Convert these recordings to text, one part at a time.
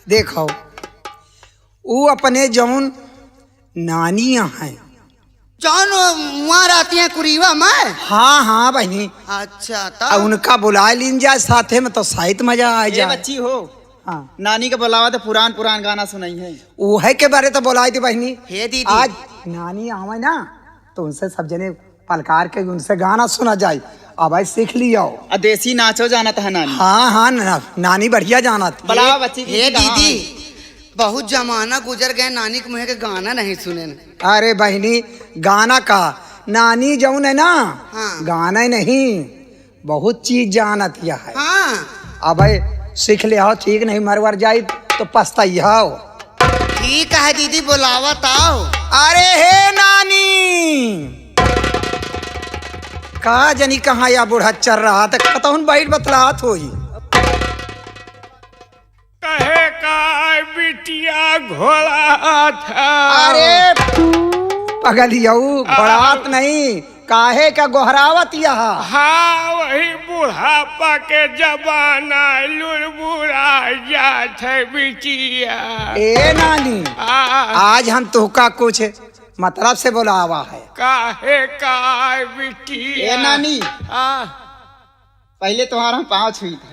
देखो वो अपने जौन नानियाँ हैं जौन वहाँ रहती हैं कुरीवा में। हाँ हाँ बहनी, अच्छा अब तब उनका बुला लीन जाए साथे में तो शायद मजा आ ये जाए। बच्ची हो, हाँ नानी का बुलावा तो पुरान पुरान गाना सुनाई है। वो है के बारे तो बुलाई थी बहनी। हे दीदी आज नानी आवे ना तो उनसे सब जने पलकार के उनसे गाना सुना जाए। अब भाई सीख लियो। और देसी नाचो जाना था नानी। हाँ हाँ नानी बढ़िया जाना थी। बुलावा बच्ची की हे कहाँ दीदी है? बहुत जमाना गुजर गए, नानी के मुँह के गाना नहीं सुने न। अरे बहनी गाना का नानी जौन है ना, हाँ। गाना ही नहीं बहुत चीज जानत यह है। हाँ अब भाई सीख ले आओ, ठीक नहीं मरवर जाए तो पछताइयो। ठीक है दीदी बुलावत आओ। अरे हे नानी कहा जनी कहाँ या बूढ़ा चल रहा था कतहुन बैठ बतलात होई। कहे का बिटिया घोड़ा था। अरे पगलियऊ घोड़ात नहीं, काहे का गोहरावत यहाँ। हाँ वही बुढ़ापा के जमाना लुरबुरा जात है बिटिया। ए नानी आज हम तुहका कुछ मतलब से बुलावा है। काहे का बिटिया। ए नानी आ, पहले तुम्हारा पाँव छुई था।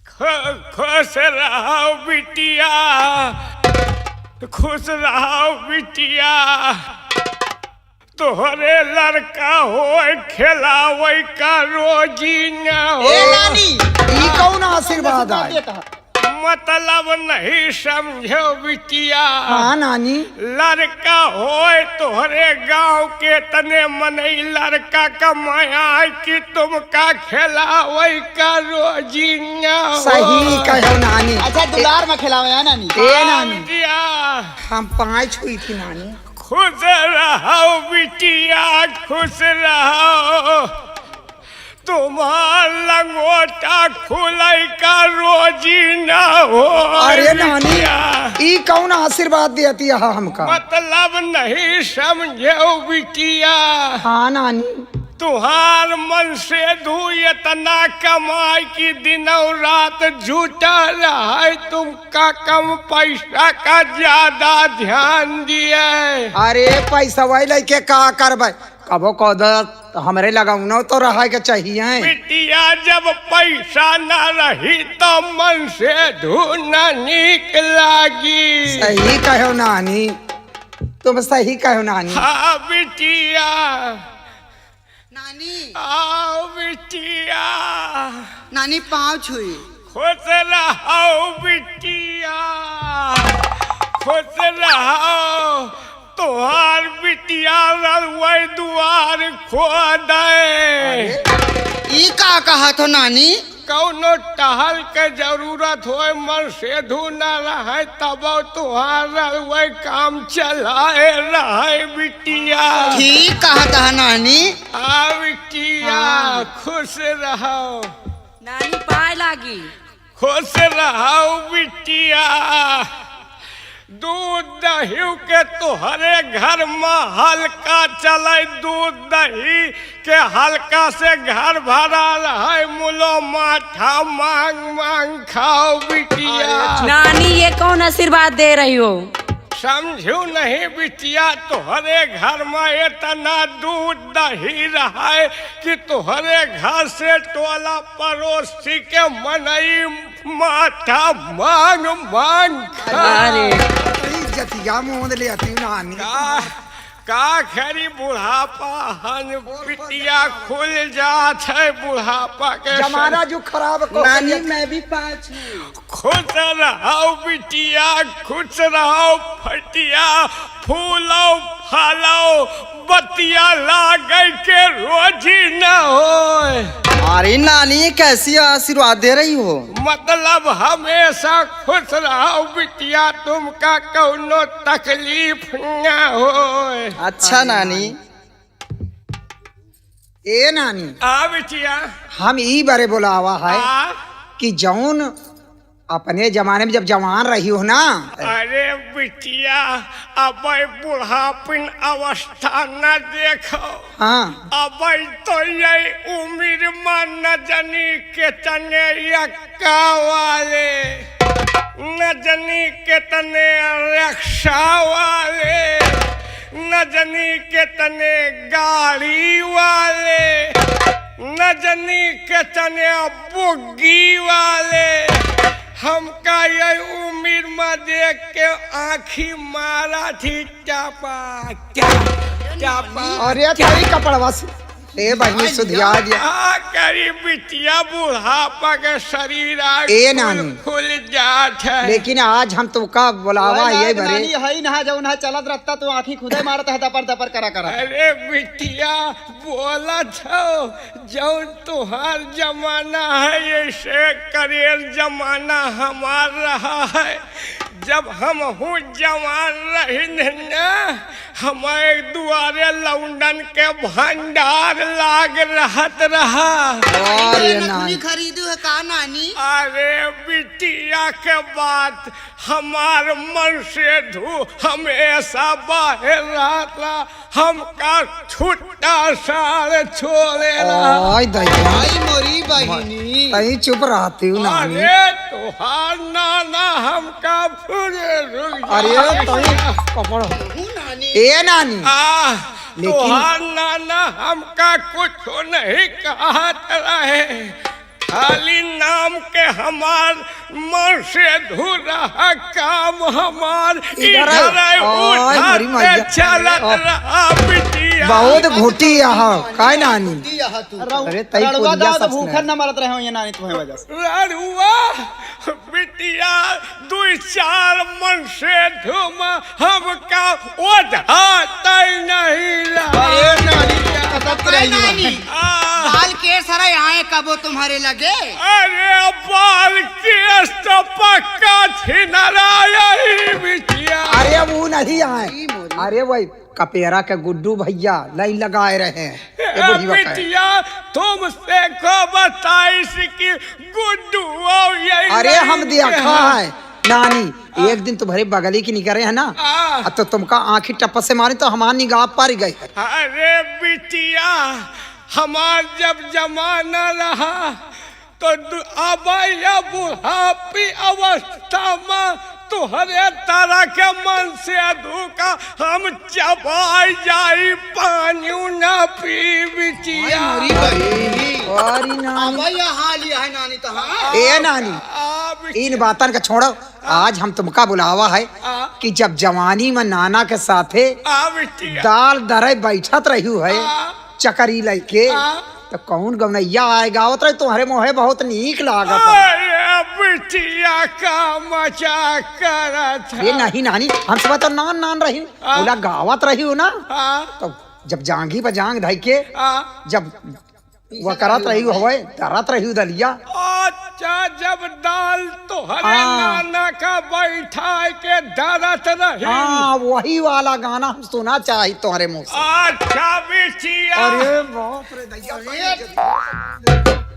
खुश रहो बिटिया, खुश रहो बिटिया। तोहरे लड़का हो खिलावे का रोजी न हो। ए नानी ई कौन आशीर्वाद है। देता। मतलब नहीं समझो बिटिया। हाँ नानी लड़का होए तोहरे गांव के तने मनई लड़का कमाया कि तुमका खिलावे का रोजी न हो। सही कहो नानी। अच्छा दुलार में खिलावे है नानी। ए नानी बिटिया हम पाँच हुई थी नानी। खुश रहो बिटिया, खुश रहो। तुम्हार लंगोटा खुलाई का रोजी ना हो। अरे नानी बिटिया। ई कौन आशीर्वाद देती है हमका। मतलब नहीं समझो बिटिया। हाँ नानी तुहार मन से धू इतना कमाई की दिनों रात झूठा रहा है, तुमका कम पैसा का ज्यादा ध्यान दिए। अरे पैसा वही लेके का करबे, कबो कदर हमरे लगाऊनो तो रहा के चाहिए। बिटिया जब पैसा न रही तो मन से धूना निक लागी। सही कहो नानी, तुम सही कहो नानी। हाँ बिटिया नानी आओ बिटिया, नानी पाँव छुई। खुश रहो बिटिया, खुश रहो। तुहार बिटिया रलवै दुआर खो दे। ई का कहा तो नानी। कौनो टहल के जरूरत हो मन से धू न रहे तब तुहार रलवै काम चलाए रहे बिटिया। ठीक कहा था नानी। आ बिटिया खुश रहो, नानी पाए लागी। खुश रहो बिटिया। दूध दही के तोहरे घर में हल्का चले, दूध दही के हल्का से घर भरा रहे। मुलो माठा मांग मांग खाओ बिटिया। नानी ये कौन आशीर्वाद दे रही हो। समझू नहीं बिटिया, तोहरे घर में इतना दूध दही रहे कि तोहरे घर से टोला पड़ोसी के मनई माथा मांग मांग अरे जतिया मोद ले आती नानी। का खरी बुढ़ापा हन बिटिया खुल जात है बुढ़ापा के जमाना जो खराब को नानी मैं भी पाँच हूँ। खुश रहो बिटिया, खुश रहो। फटिया फूलो फालो बतिया लागे के रोजी न हो। अरे नानी कैसी आशीर्वाद दे रही हो। मतलब हमेशा खुश रहो बिटिया, तुमका कौनो तकलीफ न हो। अच्छा नानी। ए नानी आ बिटिया हम ई बारे बोलावा है आ कि जौन अपने जमाने में जब जवान रही हो ना। अरे बिटिया अब बुढ़ापिन अवस्था न देखो। हाँ अब तो ये उम्र में न जनी के तने यक्का वाले न न जनी कितने रिक्शा वाले, न जनी कितने गाड़ी वाले, न जनी कितने बुग्गी वाले, हमका ये उम्र में देख के आँखी मारा थी चापा चापा। अरे तेरी कपड़वा से ए बहनी सुधिया दिया। आ करी बिटिया बुढ़ापा के शरीर ए नानी। खुल जात है। लेकिन आज हम तुमका बुलावा ये भरे नानी है ना जो ना चलत रहता तो आँखी खुदे मारता है दपर दपर करा करा। अरे बिटिया बोला छो जो तुहार जमाना है ऐसे करियर जमाना हमार रहा है। जब हम हूँ जवान रही ना हमारे दुआरे लौंडन के भंडार लाग रहत रहा। अरे नथुनी नानी खरीदू है का नानी? अरे बिटिया के बात हमार मन से धू हमेशा बाहर रहता हमका छुट्टा सार छोड़ेला। ओए दैया आई मोरी बहिनी। तई चुप रहती हूँ नानी। अरे तुहार नाना हमका पूरे रुक अरे तई कपड़ हूँ नानी। ए नानी लेकिन- तुहार नाना हमका कुछ नहीं कहत रहे खाली नाम के हमार मन से धू रहा काम हमार इधर है। ओए मरी मैया। चलत रहा बिटिया। बहुत घोटी यहाँ काय नानी। दिया तू। अरे तई रड़ुआ पुलिया दाव तो सच में। भूखर न मरत रहे हो ये नानी तुम्हें वजह से। लड़ुआ बिटिया दो चार मन से धूम हमका ओढ़ाता नहीं रहा। अरे नानी कसत अरे रही नानी आ, बाल के सरा आए कबो तुम्हारे लगे? अरे बाल केस तो पक्का छिनराया ही बिटिया। अरे वो नहीं आए। अरे वही कपेरा के गुड्डू भैया लाइन लगाए रहे हैं। ये बुढ़ी वक्त है। बिटिया तुमसे को बताइस कि गुड्डू और यही अरे हम नहीं देखा है। है नानी एक दिन तुम्हारे बगली की निकले है ना आ। तो तुमका आंखी टप्पा से मारी तो हमारी निगाह पर गई है। अरे बिटिया हमार जब जमाना रहा तो अबैया बुढ़ापी अवस्था में तुहरे तरह के मन से धोखा हम चबाई जाई पानी न पी बिटिया। मोरी बहिनी। अरे नानी अब यहाँ लिया है नानी तो हाँ। ए नानी आ बिटिया। इन बातन का छोड़ो आज हम तुमका बुलावा है कि जब जवानी में नाना के साथे आ बिटिया। दाल दरे बैठत रही है चकरी लेके तो कौन गवनैया आए गावत रहे तुम्हारे मोहे बहुत नीक लागत है। अरे बिटिया का मजा करत ये नहीं नानी हम सब तो नान नान रही बोला गावत रही हो ना हाँ तो जब जांगी पर जांग धई के हाँ। जब वह करत रही हो दरत रही दलिया अच्छा जब दाल तो हरे हाँ। नाना का बैठा के दरत रही। हाँ वही वाला गाना हम सुना चाही तुम्हारे मुंह से। अच्छा बिटिया अरे बाप रे दैया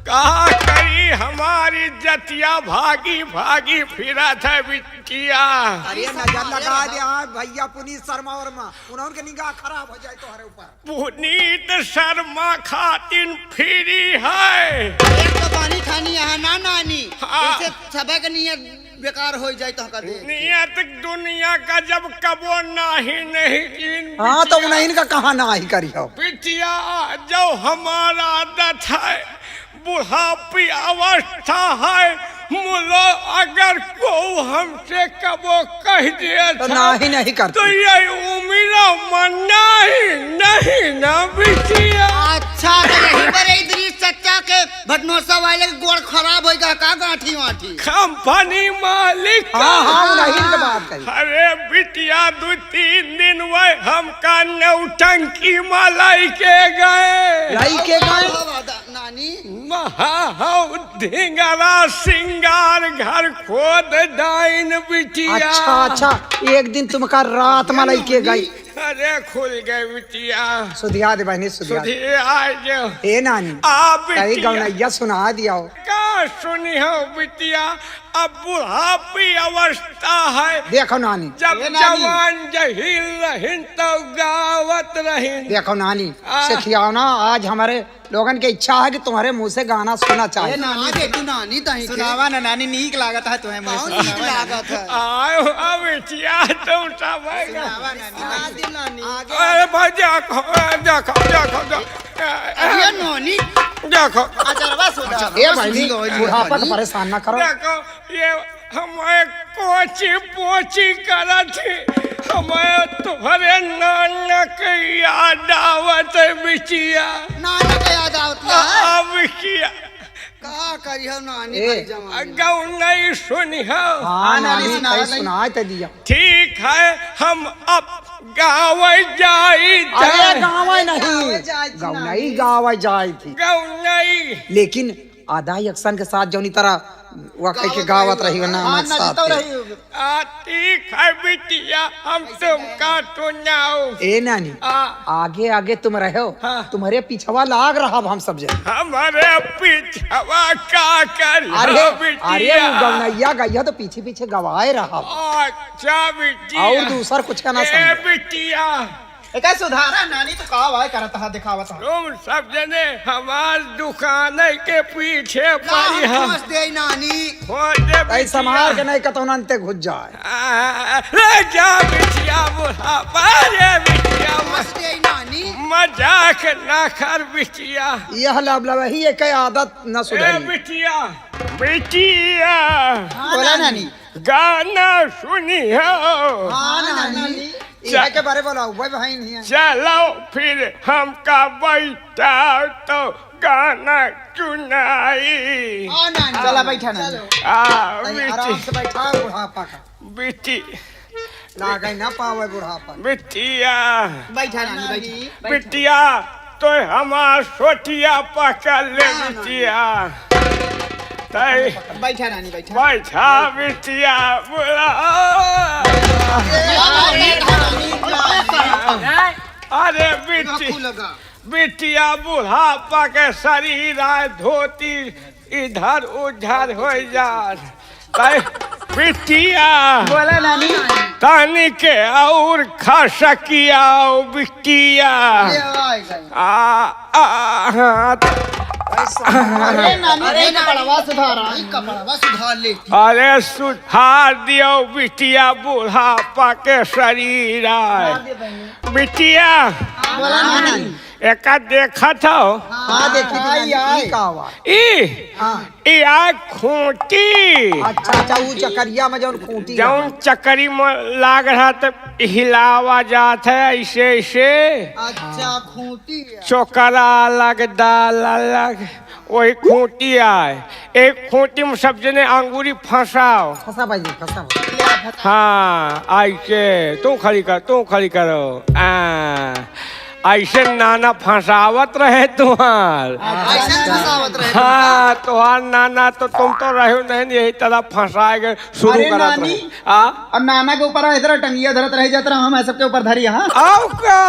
कहा करी हमारी जतिया भागी भागी फिरा था बिटिया। अरे नजर लगा दिया भैया पुनीत शर्मा वर्मा उनके निगाह खराब हो जाए तुम्हारे ऊपर। पुनीत शर्मा खातिन फिरी है। एक तो पानी खानी है ना नानी। हाँ। इससे सबक नियत बेकार हो जाए तो कर दे। नियत दुनिया का जब कबो नहीं इन हाँ तो उन्हें इनका कहा ना ही करी हो। बिटिया जो हमारा आदत है बुढ़ापी अवस्था है मुलो अगर को हमसे कबो कह दिया तो था नहीं करती। तो ये उम्र मना ही नहीं ना बिटिया। अच्छा तो यही पर इधरी सच्चा के भटनोसा वाले के गोड़ खराब हो गया का गांठी वाठी। कंपनी मालिक हाँ हाँ उन्हें इनके बात कही। अरे बिटिया 2-3 दिन वह हमका नौटंकी मलाई के गए लाई के गाय नानी ढिंगरा सिंगार घर खोद डाइन बिटिया। अच्छा अच्छा एक दिन तुमका रात में लाई के गई। अरे खुल गए बिटिया। सुधिया दे बहनी सुधिया दे। सुधी आज ए नानी आ कहीं बिटिया गवनैया सुना दिया हो। का सुनी हो बिटिया अब बुढ़ापी अवस्था है। देखो नानी, जब ए नानी। जवान जहील रहिन तो गावत रहिन। देखो नानी से खियावना। आज हमारे लोगन की इच्छा है कि तुम्हारे मुंह से गाना सुनना चाहिए। नानी दे तू नानी तही के सुनावा ना नानी, नीक लागत है तुम्हें मुझे बहुत नीक लागत है। आयो अब बिटिया तुम सब सुनावा नानी। सुना दे नानी आगे अरे भाई देखो देखो देखो ये नानी देखो अचरवा सुधा ए भाई बुढ़ापा को परेशान ना करो। देखो ये हमें कोची पोची करा थी। हमें तुम्हारे नाना के याद आवत है बिटिया। नानी के याद आवतिया है बिटिया का करियो नानी ए, के जमाने गाँव नहीं सुनी हो। हाँ नानी, नानी सुना कहीं नहीं। सुनाए तो दिया। ठीक है हम अब गाँव जाई अरे गाँव नहीं, गाँव नहीं गाँव जाई थी, गाँव नहीं लेकिन आधा एक्शन के साथ जौनी तरह वह कह के गावत रही ना हाँ हमारे ना साथ जीतो के। रही ठीक है बिटिया हम तुमका सुनाओ। ए नानी आगे आगे तुम रहो, तुम्हारे पिछवा लाग रहा हम सब जन। हमारे पिछवा का कर अरे अरे वो गवनैया गैया तो पीछे पीछे गवाए रहा। अच्छा बिटिया और दूसर कुछ का ना ए समझे। बिटिया एक सुधारा नानी तो कहा भाई करता है दिखावत है। तुम सब जने हमार दुकान के पीछे पड़ी हम हम समझ दे नानी ऐ संभाल के नहीं कतो अंते घुस जाए। क्या बिटिया बुढ़ापा रे बिटिया समझ दे नानी मजाक ना कर बिटिया। यह लबलब ही एक आदत न ए सुधरी। बिटिया बिटिया बोला नानी। गाना सुनी हो। हाँ नानी। इहे के बारे बोला भाई भाई नहीं है। चलो फिर हमका बैठा तो गाना सुनाई। हाँ नानी चला बैठा नानी। आराम से बैठा बुढ़ापा का बिटी लागे ना पावे बुढ़ापा। बिटिया बैठा नानी बैठा। बिटिया तो हमार सोटिया पकड़ ले बिटिया। तै बैठा नानी बैठा। बैठा बिटिया बोला अरे बिटी लगा बिटिया बुढ़ापा के शरीर आए धोती इधर उधर हो जा। बिटिया बोला नानी। तानी के और खा सकिया बिटिया। अरे नानी अरे कपड़वा सुधारा। कपड़वा सुधार ले अरे सुधार दियो बिटिया बुढ़ापा के शरीर आए। बिटिया बोला नानी। एक देखा था हाँ देखी थी नानी, आई। ई का आवाज। हाँ ई आ खूंटी अच्छा अच्छा वो चकरिया में जौन खूंटी जौन चक्करी में लाग रहा तो हिलावा जात है ऐसे ऐसे। अच्छा खूंटी चोकरा अलग दाल अलग वही खूंटी आए। एक खूंटी में सब जने अंगूरी फंसाओ। फंसा भाई जी फंसा भाई। हाँ ऐसे तू खड़ी करो ऐसे नाना फंसावत रहे तुम्हार। ऐसे फसावत रहे हाँ तुम्हार नाना तो तुम तो रहो नहीं यही तरह फंसाएगा शुरू अरे करत नानी। रहे। अब नाना के ऊपर इधर टंगिया धरत रह जाता हम ऐसे के ऊपर धरी। हाँ आओ का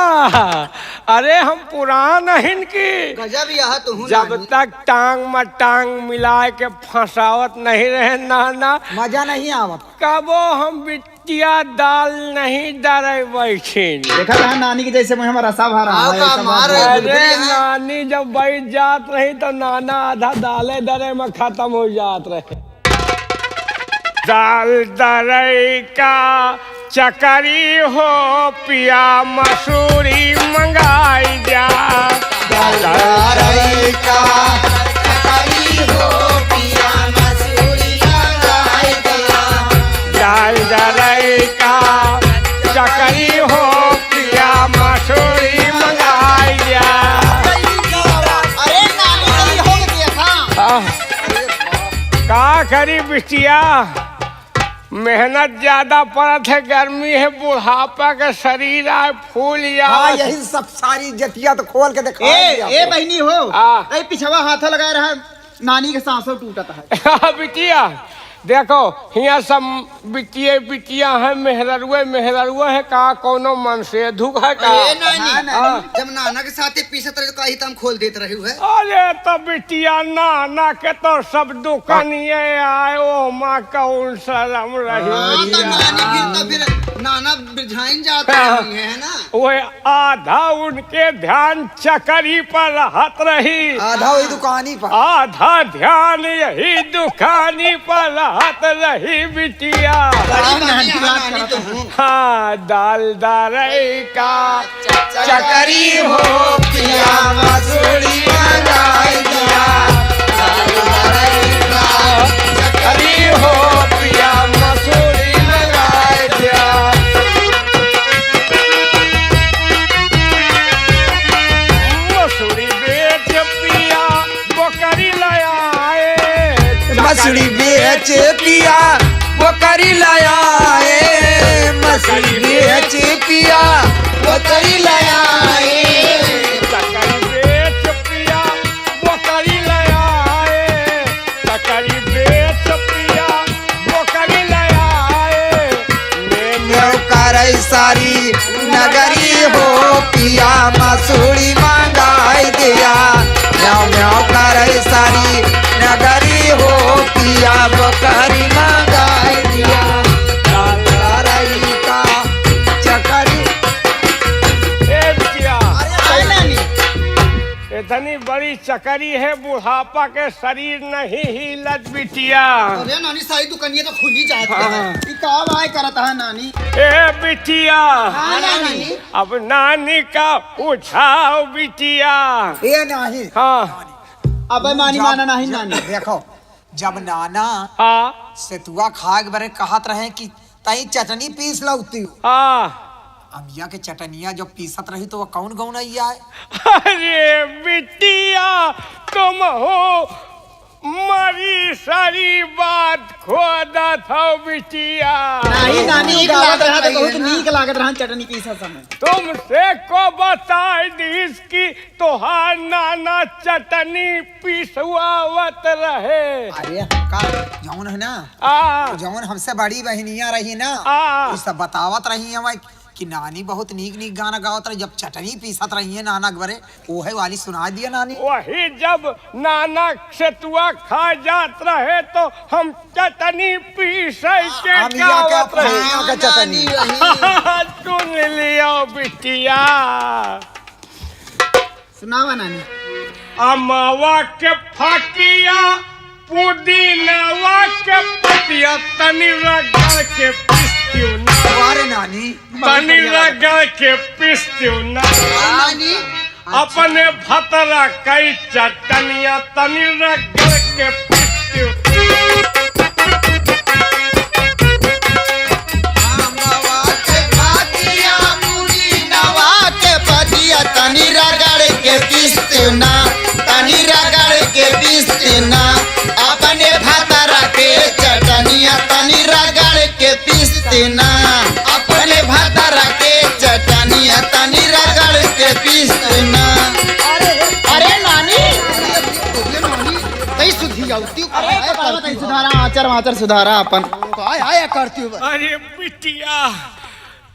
अरे हम पुरान हिन की गजब यह तू जब तक टांग में टांग मिला के फंसावत नहीं रहे नाना मजा नहीं आवत। कबो हम बिटिया दाल नहीं डरे बैठे। देखा था नानी की जैसे मुझे हमारा रसा भरा आओ का मार अरे नानी जब बैठ जात रही तो नाना आधा दाले दरे में खत्म हो जात रहे। दाल दरे का चकरी हो पिया मसूरी मंगाई जा। दाल दरे का दाल दरे का चकरी हो पिया मसूरी मंगाई जा। अरे नानी हो गया का करी बिटिया मेहनत ज्यादा पड़त है गर्मी है बुढ़ापा के शरीर आए फूल हाँ यही सब सारी जटिया तो खोल के दिखा ए बहनी हो हाँ। पिछवा हाथ लगा रहा नानी के सांसों टूटता है। बिटिया देखो यहाँ सब बिटिया है, मेहररुए है का कोनो मन से धुक है का। ए नानी जब नाना के साथे पीसत रहे तो काहे हम खोल देते रहे हुए। अरे तो बिटिया नाना के तो सब दुकानिए आए ओ माँ कौन शर्म रही। तो नानी फिर नाना बिरझाइन जाते है ना। वो आधा उनके ध्यान चकरी पर रहत रही, आधा वही दुकानी पर। आधा ध्यान यही दुकानी पर रहत रही बिटिया। नानी तो हूँ। हाँ दाल दारई का चकरी हो पिया मसूरी मंगाई दिया। चकरी हो पिया मसूरी मंगाई दिया। मसूरी बेच पिया बकरी लाए। मसूरी बेच पिया बकरी लाया है। मसूरी बेच पिया बकरी लाया है। चकरी बेच पिया बकरी लाए। चकरी बेच पिया बकरी लाए। म्याऊ करई सारी नगरी हो पिया मसूरी मंगाई दिया। म्याऊ म्याऊ करई सारी नगरी हो पिया बकरी मंगाई दिया। करई का चकरी। ए बिटिया अरे नानी इतनी बड़ी चकरी है, बुढ़ापा के शरीर नहीं हिलत बिटिया। अरे नानी सारी दुकानियां तो खुली जाती है। ई का भाई करता है नानी। ए बिटिया हाँ नानी। अब नानी का उठाओ बिटिया। ये नहीं हाँ अबे मानी माना नहीं नानी। देखो जब नाना हाँ सेतुआ खाए के बारे कहत रहे कि तई चटनी पीस लौती। हाँ। अमिया के चटनिया जब पीसत रही तो वो कौन गौन आइया है। अरे बिटिया तुम हो मरी सारी बात खोदत हो बिटिया। नहीं नानी नीक गावत लागत रहा तो रही बहुत है ना। नीक लागत रहा चटनी पीसा समय। तुमसे को बताई दीस की तोहार नाना चटनी पिसवावत रहे। अरे का जौन है ना जौन हमसे बड़ी बहनिया रही ना वो सब बतावत रही है कि नानी बहुत नीक नीक गाना गावत रही। जब चटनी पीसत रही है नाना बरे ओहे वाली सुना दिया नानी। वही जब नाना सेतुआ खा जात रहे तो हम चटनी पीसे के अमिया गावत के रहे। अमिया के चटनी। सुन लियो बिटिया। सुनावा नानी। अमावा के फाकिया पुदीनावा के पतिया तनी रगड़ के पिस्तियो ना। अरे नानी तनी रगड़ के पिस्तियो ना। नानी अपने भतरा कई चटनिया तनी रगड़ के पिस्तियो। नवा के भातिया मुरी नवा के पतिया तनी रगड़ के पीसना। तनी रगड़ के पीसना। अपने भतरा के चटनिया तनी रगड़ के पीसना। अपने भतरा के चटनिया तनी रगड़ के पीसना। अरे नानी कई सुधी जाती सुधारा आचर सुधारा अपन। आया करती हूँ। अरे बिटिया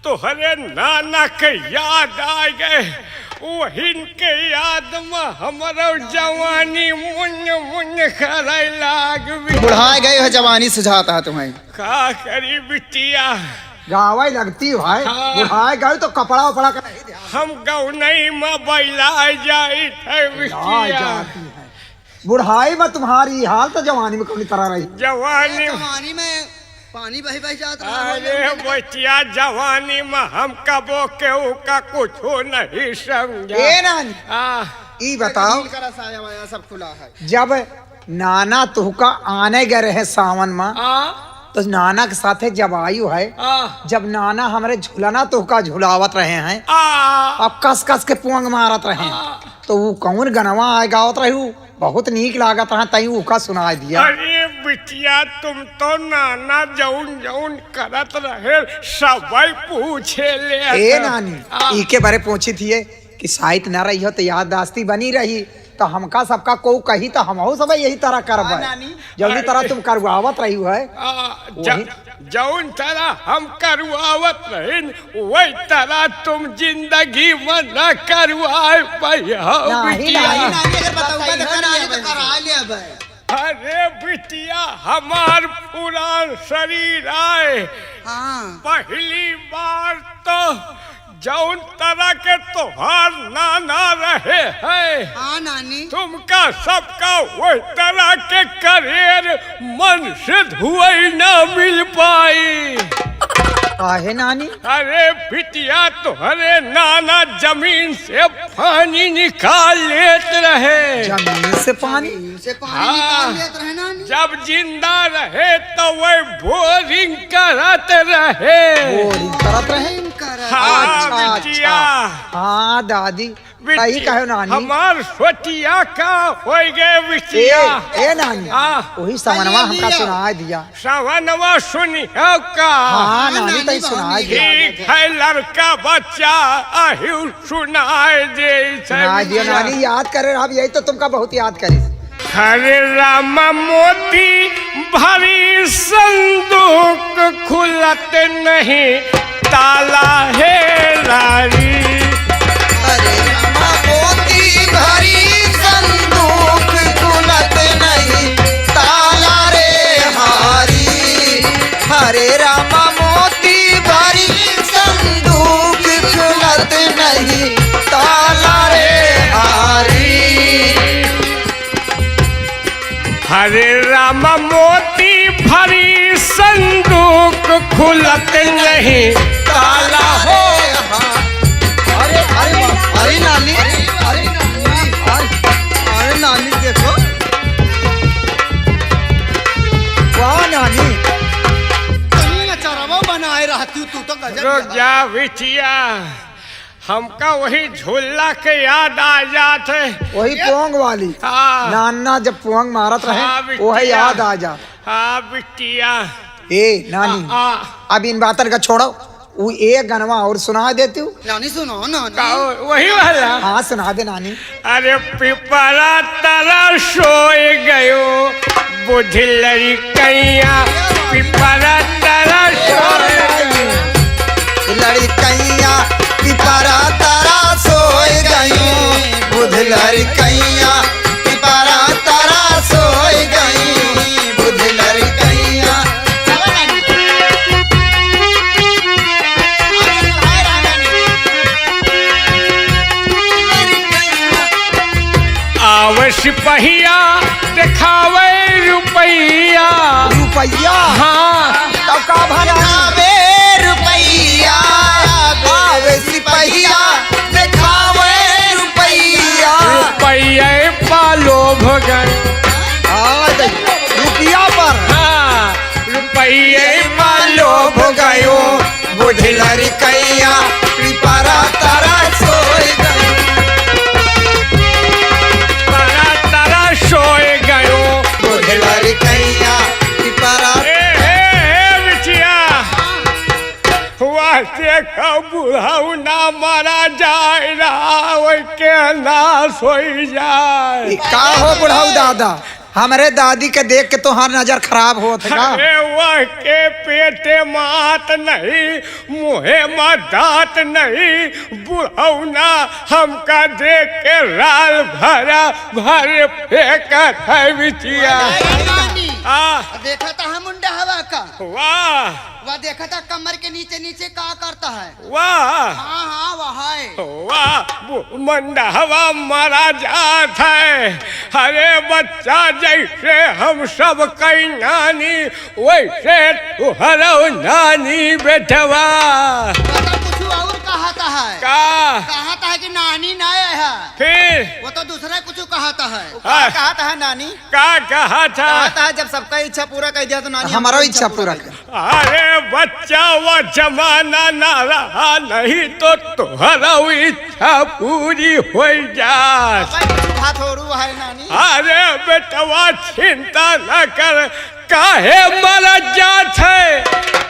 तोहरे नाना के याद आ गए। वही के याद में हमारा जवानी मुन्य मुन्य करे लाग गई। बुढ़ा गए है जवानी सुझाता है तुम्हें। का करी बिटिया। गावाई लगती भाई। हाँ। बुढ़ाए गए तो कपड़ा उपड़ा का नहीं ध्यान हम गौनई में बैला जाई थे बिटिया। जाती है। बुढ़ाई में तुम्हारी हाल तो जवानी में कौन तरह रही। जवानी जवानी में पानी बही बही जाता अरे बचिया जवानी में हम कबो केहू का कुछो नहीं समझा। ए नानी आ, ई बताओ साया वाया सब खुला है। जब नाना तुहका आने गए रहे सावन में तो नाना के साथे जब आयु है जब नाना हमारे झूलाना तुहका झुलावत रहे हैं अब कस कस के पुंग मारत रहे हैं तो वो कौन गनवा आए गावत रही बहुत नीक लागत रहा तई उका सुना दिया। अरे बिटिया तुम तो नाना जौन जौन करत रहे सब पूछे ले। ए नानी ई के बारे पूछी थी कि शायद न रही हो तो याददाश्ती बनी रही तो हमका सबका को कही तो हम सब यही तरह करब नानी। जौनी तरह तुम करवावत रही है जौन तरह हम करवावत रहे वही तरह तुम जिंदगी में न करवाए भैया नहीं, बिटिया। नहीं, नानी अगर बताऊंगा तो नानी तो करा लिया बे। अरे बिटिया हमार पुरान शरीर आए हाँ पहली बार तो जौन तरह के तोहार नाना रहे हैं हाँ नानी तुमका सबका वही तरह के करियर मन से हुई न मिल पाई। काहे नानी? अरे बिटिया तुम्हारे नाना जमीन से पानी निकाल लेते रहे। जमीन से पानी? से पानी निकाल लेते रहे नानी। जब जिंदा रहे तो वह बोरिंग करते रहे। बोरिंग करत रहे? हाँ अच्छा, बिटिया हाँ दादी सही कहो नानी। हमार सोटिया का हो गए बिटिया। ए नानी हाँ। वही समनवा हमका सुना दिया। सवनवा सुनियो का। हाँ नानी तई सुना दिया। ठीक है लड़का बच्चा अहिउ सुनाए दे। सुना दिया नानी याद करे अब यही तो तुमका बहुत याद करी। हरे राम मोती भरी संदूक खुलत नहीं ताला है रारी। अरे रामा मोती भरी संदूक खुलत नहीं ताला रे हारी। हरे रामा मोती भरी संदूक खुलत नहीं ताला रे हारी। हरे राम मोती भरी संदूक खुलत नहीं ताला हो। अरे अरे अरे नानी अरे नानी अरे नानी देखो वाह नानी चरवा बनाए रहती तू तो गजब। रुक जा बिटिया हमका वही झूला के याद आ जाते। वही पोंग वाली हाँ नाना जब पोंग मारत हाँ, रहे बिटिया। वही याद आ जा। हाँ बिटिया। ए नानी अब इन बातन का छोड़ो वो एक गनवा और सुना देती हूँ। नानी सुनो नानी। वही वाला। हाँ सुना दे नानी। अरे पिपरा तरह सोए गयो बुझलरी कैया पिपरा तरह सोए गयो। लड़कैया पिपरा तारा सोए गई बुध लड़कैया पिपरा तारा सोए गई बुध लड़कैया। आवश पहिया दिखावे रुपैया। रुपैया? हाँ तब का भला आवे रुपैया आवे सिपहिया दिखावे रुपैया। रुपये पालो भगन। हाँ दे, रुपया पर हाँ रुपये पालो गयो बुध लड़कैया पिपरा तारा सोए गई। पिपरा तरह सोए गयो। बुध लड़कैया पिपरा बिटिया हुआ देखो बुढ़ाऊ ना मारा जाए रहा के नाश हो जाए। का हो बुढ़ाऊ दादा हमारे दादी के देख के तोहार नजर खराब होत है का? अरे वह के पेटे मात नहीं मुहे में दांत नहीं बुढ़ौना हमका देख के राल भरा भर फेंकत है बिटिया। नानी आ देखा था हम मुंडा हवा का। वाह वह देखा था कमर के नीचे नीचे क्या करता है। वाह हाँ हाँ वह है। वाह मंडा हवा मारा जात है। अरे बच्चा जैसे हम सब कई नानी वैसे तुहरा नानी बेटवा। पता कुछ और कहता है। कहता है कि नानी ना है। फिर वो तो दूसरा कुछ कहता है। कहा था नानी का कहा था? कहता है जब सबका इच्छा पूरा कर दिया तो नानी हमारा इच्छा पूरा कर। अरे बच्चा वो जमाना ना रहा नहीं तो तुहरा इच्छा पूरी हो जात। हाथ हो रू है नानी। अरे बेटवा चिंता न कर काहे मरा जात है।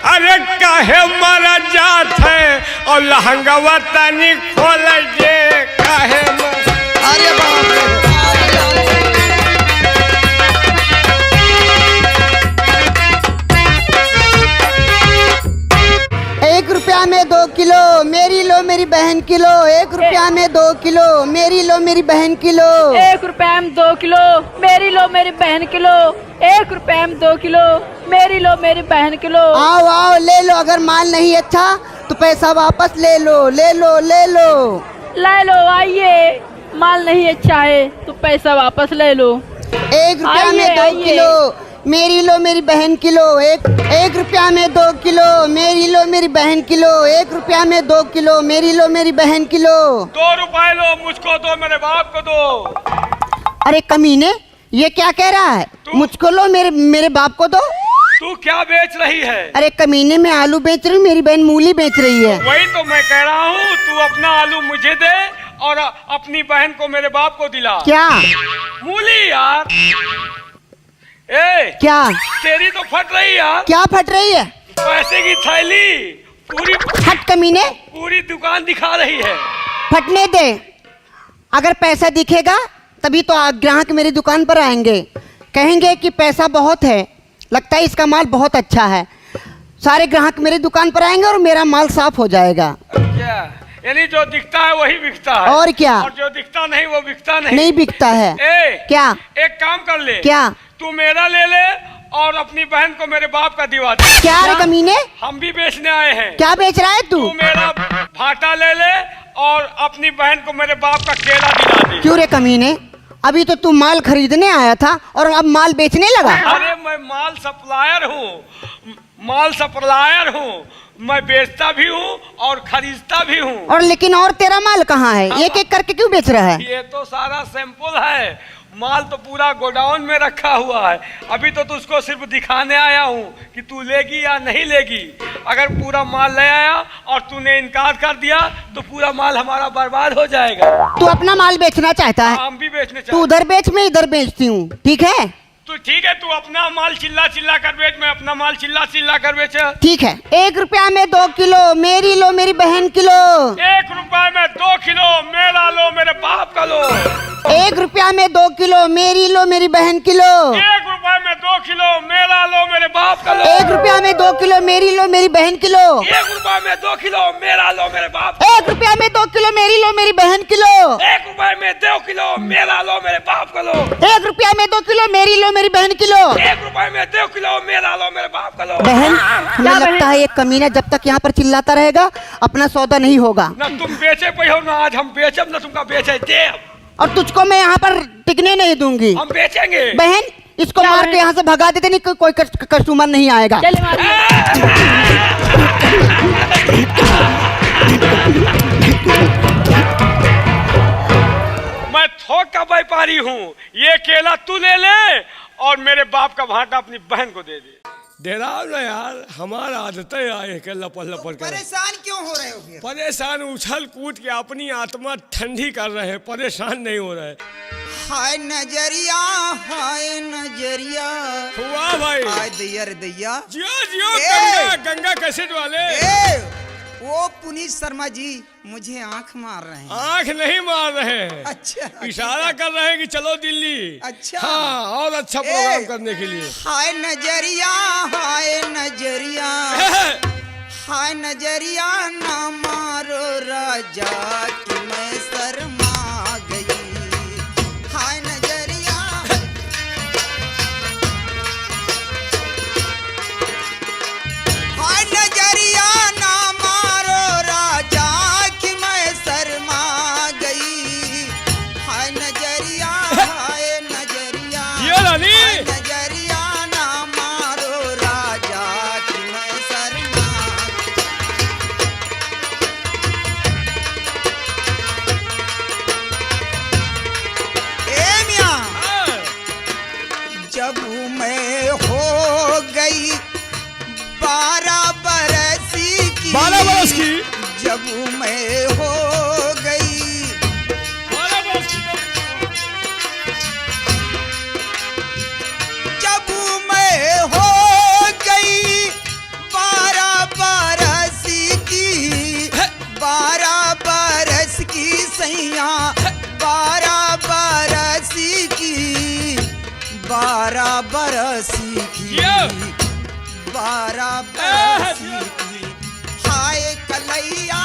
अरे काहे मरा जात है और लहंगवा तनी खोल दे काहे अरे बाप रे किलो, मेरी लो मेरी बहन किलो, 1 रुपया में 2 किलो, मेरी लो मेरी बहन किलो। 1 रुपया में 2 किलो, मेरी लो मेरी बहन किलो। 1 रुपया में 2 किलो, मेरी लो मेरी बहन किलो। आओ आओ ले लो, अगर माल नहीं अच्छा तो पैसा वापस ले लो, ले लो ले लो। ले लो, आइए, माल नहीं अच्छा है तो पैसा वापस ले लो। 1 रुपया में 2 आइए। किलो, मेरी लो मेरी बहन किलो। 1 रुपया में 2 किलो, मेरी लो मेरी बहन किलो। 1 रुपया में 2 किलो, मेरी लो मेरी बहन किलो। 2 रुपए लो, मुझको दो, मेरे बाप को दो। अरे कमीने, ये क्या कह रहा है? मुझको लो, मेरे बाप को दो। तू क्या बेच रही है? अरे कमीने, मैं आलू बेच रही हूँ, मेरी बहन मूली बेच रही है। वही तो मैं कह रहा हूँ, तू अपना आलू मुझे दे और अपनी बहन को मेरे बाप को दिला। क्या मूली यार, ए क्या तेरी तो फट रही यार। क्या फट रही है? पैसे की थैली पूरी हट कमीने, पूरी दुकान दिखा रही है। फटने दे। अगर पैसा दिखेगा तभी तो ग्राहक मेरी दुकान पर आएंगे, कहेंगे कि पैसा बहुत है, लगता है इसका माल बहुत अच्छा है। सारे ग्राहक मेरी दुकान पर आएंगे और मेरा माल साफ हो जाएगा। क्या यानी जो दिखता है वही बिकता है? और क्या? और जो दिखता नहीं वो बिकता नहीं। नहीं बिकता है। क्या? एक काम कर ले। क्या? तू मेरा ले ले और अपनी बहन को मेरे बाप का दिवा दे। क्या रे कमीने, हम भी बेचने आए हैं। क्या बेच रहा है तू? तू मेरा भाटा ले ले और अपनी बहन को मेरे बाप का केला दिला दे। क्यों रे कमीने, अभी तो तू माल खरीदने आया था और अब माल बेचने लगा? अरे मैं माल सप्लायर हूँ, माल सप्लायर हूँ, मैं बेचता भी हूँ और खरीदता भी हूँ। और लेकिन और तेरा माल कहाँ है? एक एक करके क्यों बेच रहा है? ये तो सारा सैंपल है, माल तो पूरा गोडाउन में रखा हुआ है। अभी तो तुझको सिर्फ दिखाने आया हूँ कि तू लेगी या नहीं लेगी। अगर पूरा माल ले आया और तूने इनकार कर दिया तो पूरा माल हमारा बर्बाद हो जाएगा। तू अपना माल बेचना चाहता है? हम भी बेचने तू चाहते। उधर बेच, मैं इधर बेचती हूँ, ठीक है? तो ठीक है, तू अपना माल चिल्ला चिल्ला कर बेच, मैं अपना माल चिल्ला चिल्ला कर बेच। ठीक है। 1 रुपया में 2 किलो, मेरी लो मेरी बहन किलो। 1 रुपए में 2 किलो, मेरा लो मेरे बाप का लो। 1 रुपया में 2 किलो, मेरी लो मेरी बहन किलो। 1 रुपए में 2 किलो, मेरा लो मेरे बाप का लो। 1 रुपया में 2 किलो, मेरी लो मेरी बहन किलो। 1 रुपए में 2 किलो, मेरा लो मेरे बाप। 1 रुपया में 2 किलो, मेरी लो मेरी बहन किलो। 1 रुपए में 2 किलो, मेरा लो मेरे बाप का लो। 1 रुपया में 2 किलो, मेरी लो मेरी बहन किलो। 1 रुपए में 2 किलो, मेरा लो मेरे बाप का लो। बहन, हमें लगता है ये कमीना जब तक यहाँ पर चिल्लाता रहेगा अपना सौदा नहीं होगा। ना तुम बेचे पे हो, ना आज हम बेचब, ना तुमका बेचे देव। और तुझको मैं यहाँ पर टिकने नहीं दूंगी। हम बेचेंगे। बहन, इसको मार के यहाँ से भगा देते, नहीं कोई कस्टमर नहीं आएगा। चले मारिए। मैं थोक का व्यापारी हूँ, ये केला तू ले ले और मेरे बाप का भाटा अपनी बहन को दे दे। डेरा ना यार, हमारा आदत है आए के लपड़ लपड़ कर। परेशान क्यों हो रहे हो फिर? परेशान उछल कूद के अपनी आत्मा ठंडी कर रहे हैं, परेशान नहीं हो रहे। हाय नजरिया, हाय नजरिया, हुआ भाई। हाय दैया रे दैया। जियो जियो, ए! गंगा कैसेट वाले। वो पुनीत शर्मा जी मुझे आंख मार रहे हैं। आंख नहीं मार रहे हैं, अच्छा, इशारा कर रहे हैं कि चलो दिल्ली। अच्छा। हाँ, और अच्छा प्रोग्राम करने के लिए। हाय नजरिया, हाय नजरिया, हाय नजरिया ना मारो राजा कि मैं शर्मा गई। हाय नजरिया, हाय नजरिया ना मारो राजा कि मैं शर्मा गई। हाय नजरिया, हाय नजरिया, ये रानी। हाय नजरिया ना मारो राजा कि मैं शर्मा गई। ए मियां, जब मैं हो गई 12 बरस की, 12 बरस की? जब मैं हो गई, 12 बरस की। जब मैं हो गई 12 बरस की, 12 बरस की सैया, 12 बरस की, 12 बरस की, ये। 12 बरस की। हाय कलैया,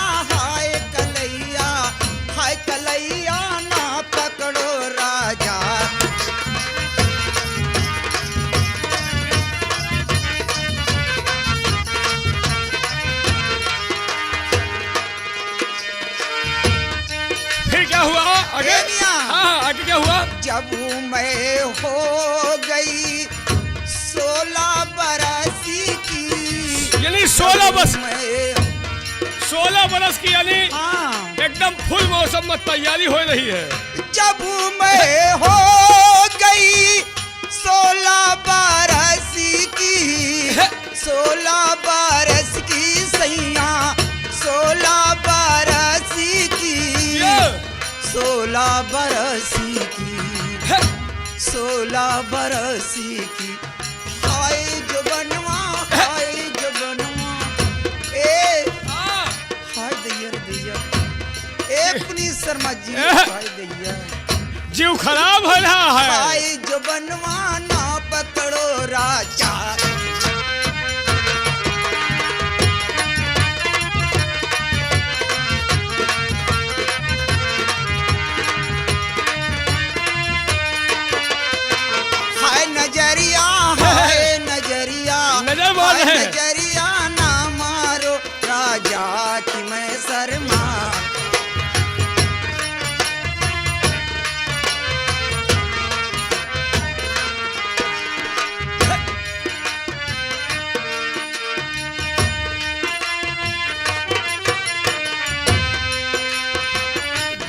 क्या हुआ? जब मैं हो गई 16 बरस की, यानी 16 बरस, मैं 16 बरस की, यानी हाँ एकदम फुल मौसम में तैयारी हो रही है। जब मैं हो गई 16 बरस की, 16 बरस की सैया, 16 बरस की, 16 बरस की, 16 बरस की, हाय जो बनवा, हाय जो बनवा, ए हाय दैया दैया, ए पुनीत शर्मा जी, हाय दैया, जीव खराब हो रहा है। हाय जो बनवा ना पकड़ो राजा, हाय नजरिया, हाय नजरिया, नजर मार हाय रहे हैं। नजरिया ना मारो राजा की मैं शर्मा,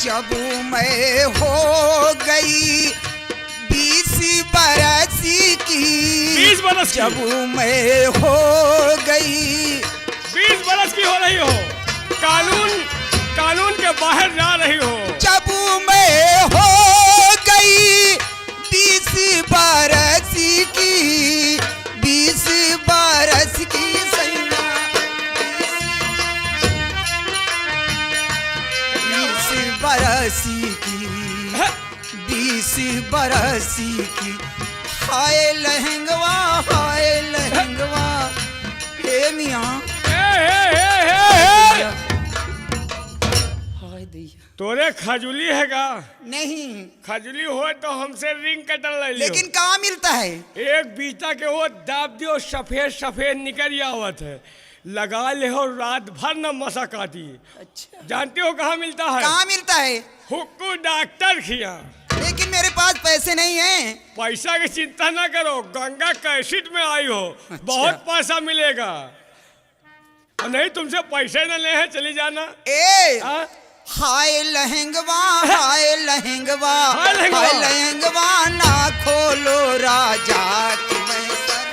जब मैं हो गई 20 बरस की, 20 बरस की, जब मैं हो गई 20 बरस की हो रही हो, कानून के बाहर जा रही हो। जब मैं हो गई 20 बरस की, 20 बरस की सैया, 20 बरस की, 20 बरस की, हाय लहंगवा, हाय लहंगवा, हे मियाँ, हाय दैया, तोरे खजुली है का? नहीं खजुली हो तो हमसे रिंग कटर ले लियो। लेकिन कहाँ मिलता है? एक बीता के वो दाब दियो, सफेद सफेद निकल आवत है, लगा ले हो रात भर न मसा काटी। अच्छा, जानते हो कहाँ मिलता है? कहाँ मिलता है? हुक्कू डॉक्टर खिया। लेकिन मेरे पास पैसे नहीं हैं। पैसा की चिंता ना करो, गंगा कैसेट में आई हो, बहुत पैसा मिलेगा। और नहीं तुमसे पैसे न ले हैं, चली जाना। ए हाँ? हाय लहंगवा, हाय लहंगवा, हाय लहंगवा। हाय लहंगवा ना खोलो राजा की मैं सर,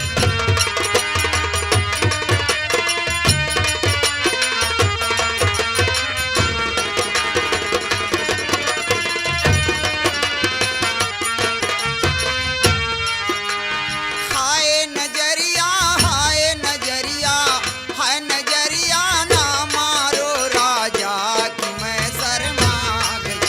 हाय नजरिया, हाय नजरिया, हाय नजरिया ना मारो राजा की मैं शर्मा गई।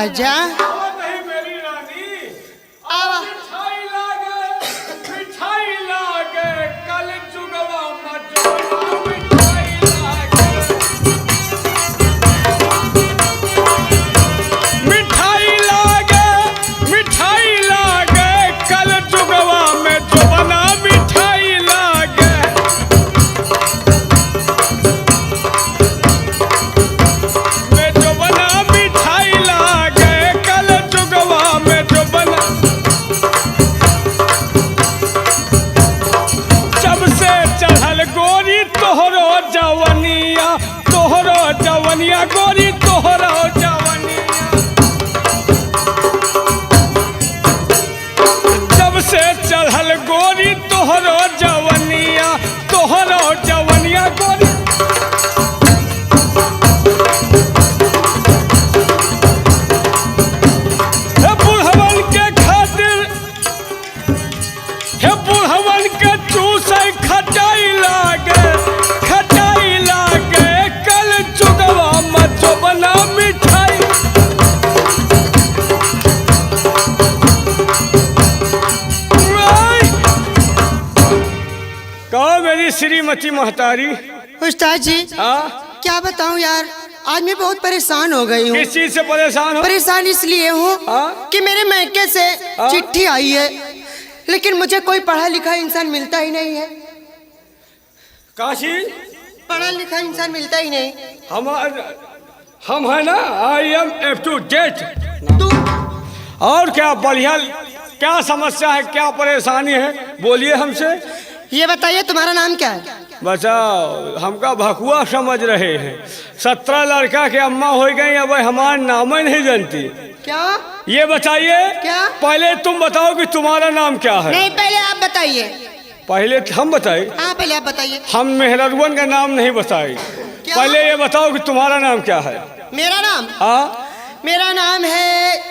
राजा। नहीं मेरी रानी, आवा। मिठाई लागे, कल जुगवा मजोना मिठाई लागे। मिठाई लागे, कल जुगवा में जोबना मिठाई लागे। में जोबना मिठाई लागे, कल जुगवा में जोबना। जब से चढ़ल गोरी तोहरो जवनिया गोरी तोहरो जवनिया। जब से चढ़ल गोरी तोहरो जवनिया गोरी। हे बुढ़वन के खातिर, हे बुढ़वन के चूसे खटाई लागे, कल जुगवा मजोबना मिठाई। कहो मेरी श्रीमती महतारी। उस्ताद जी हाँ, क्या बताऊं यार, आज मैं बहुत परेशान हो गई हूँ। किस चीज से परेशान हो? परेशान इसलिए हूँ हाँ? कि मेरे मैके से हाँ? चिट्ठी आई है, लेकिन मुझे कोई पढ़ा लिखा इंसान मिलता ही नहीं है। काशी, पढ़ा लिखा इंसान मिलता ही नहीं। हम है ना, I am F to date. तू और क्या बढ़िया, क्या समस्या है, क्या परेशानी है, बोलिए हमसे। ये बताइए तुम्हारा नाम क्या है? बचाओ, हमका भकुआ समझ रहे हैं। 17 लड़का के अम्मा हो गई, अब हमारा नाम ही नहीं जानती। क्या? ये बताइए, क्या? पहले तुम बताओ कि तुम्हारा नाम क्या है। नहीं, पहले आप बताइए। पहले हम बताए? हाँ, पहले आप बताइए। हम मेहररुअन का नाम नहीं बताए। क्या? पहले ये बताओ कि तुम्हारा नाम क्या है। मेरा नाम? हाँ, मेरा नाम है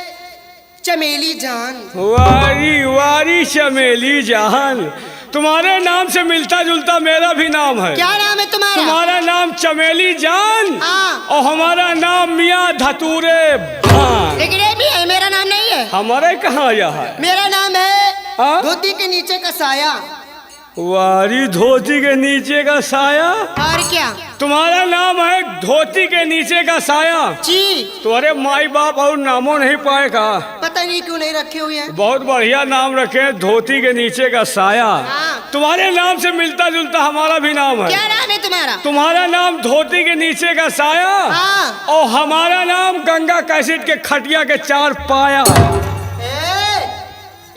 चमेली जान। वारी चमेली जान। तुम्हारे नाम से मिलता जुलता मेरा भी नाम है। क्या नाम है तुम्हारा? तुम्हारा नाम चमेली जान हाँ। और हमारा नाम मियाँ धतूरे भान। लेकिन ये भी है, मेरा नाम नहीं है। हमारे कहाँ यह है? मेरा नाम है हाँ? धोती के नीचे का साया। वारी धोती के नीचे का साया। और क्या? तुम्हारा नाम है धोती के नीचे का साया। जी। तुम्हारे माई बाप और नामों नहीं पाए का? पता नहीं क्यों नहीं रखे हुए हैं। बहुत बढ़िया नाम रखे, धोती के नीचे का साया। हाँ। तुम्हारे नाम से मिलता जुलता हमारा भी नाम है। क्या नाम है तुम्हारा? तुम्हारा नाम धोती के नीचे का साया। हाँ। और हमारा नाम गंगा कैसेट के खटिया के 4 पाया।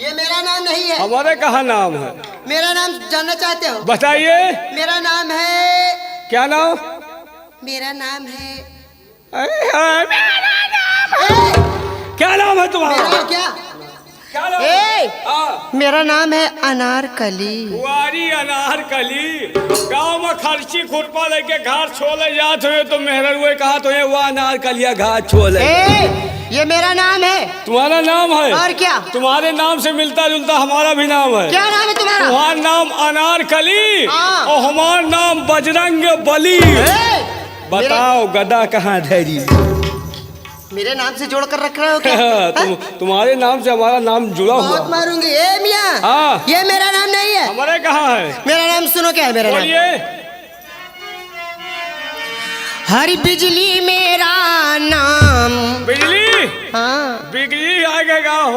ये मेरा नाम नहीं है। हमारे कहाँ नाम है? मेरा नाम जानना चाहते हो? बताइए। मेरा नाम है, क्या नाम? मेरा नाम है, क्या नाम है तुम्हारा? मेरा क्या? क्या नाम? मेरा नाम है अनारकली। वारी अनारकली। गाँव में खर्ची खुरपा लेके घाट छोले जात हुए तो मेहरुए कहा तो ये वह अनारकलिया घाट छोले। ये मेरा नाम है। तुम्हारा नाम है? और क्या? तुम्हारे नाम से मिलता जुलता हमारा भी नाम है। क्या नाम है तुम्हारा? तुम्हारा नाम अनारकली हाँ। और हमारा नाम बजरंग बली। बताओ गदा कहाँ धैरी? मेरे नाम से जोड़ कर रख रहे हो क्या? तुम्हारे नाम से हमारा नाम जुड़ा हुआ। बहुत मारूंगी। ए मियाँ, हाँ। ये मेरा नाम नहीं है। हमारे कहाँ है? मेरा नाम सुनो, क्या है मेरा नाम? बोलिए। हरी बिजली मेरा नाम। बिजली? हाँ। बिजली आ गए गाँव।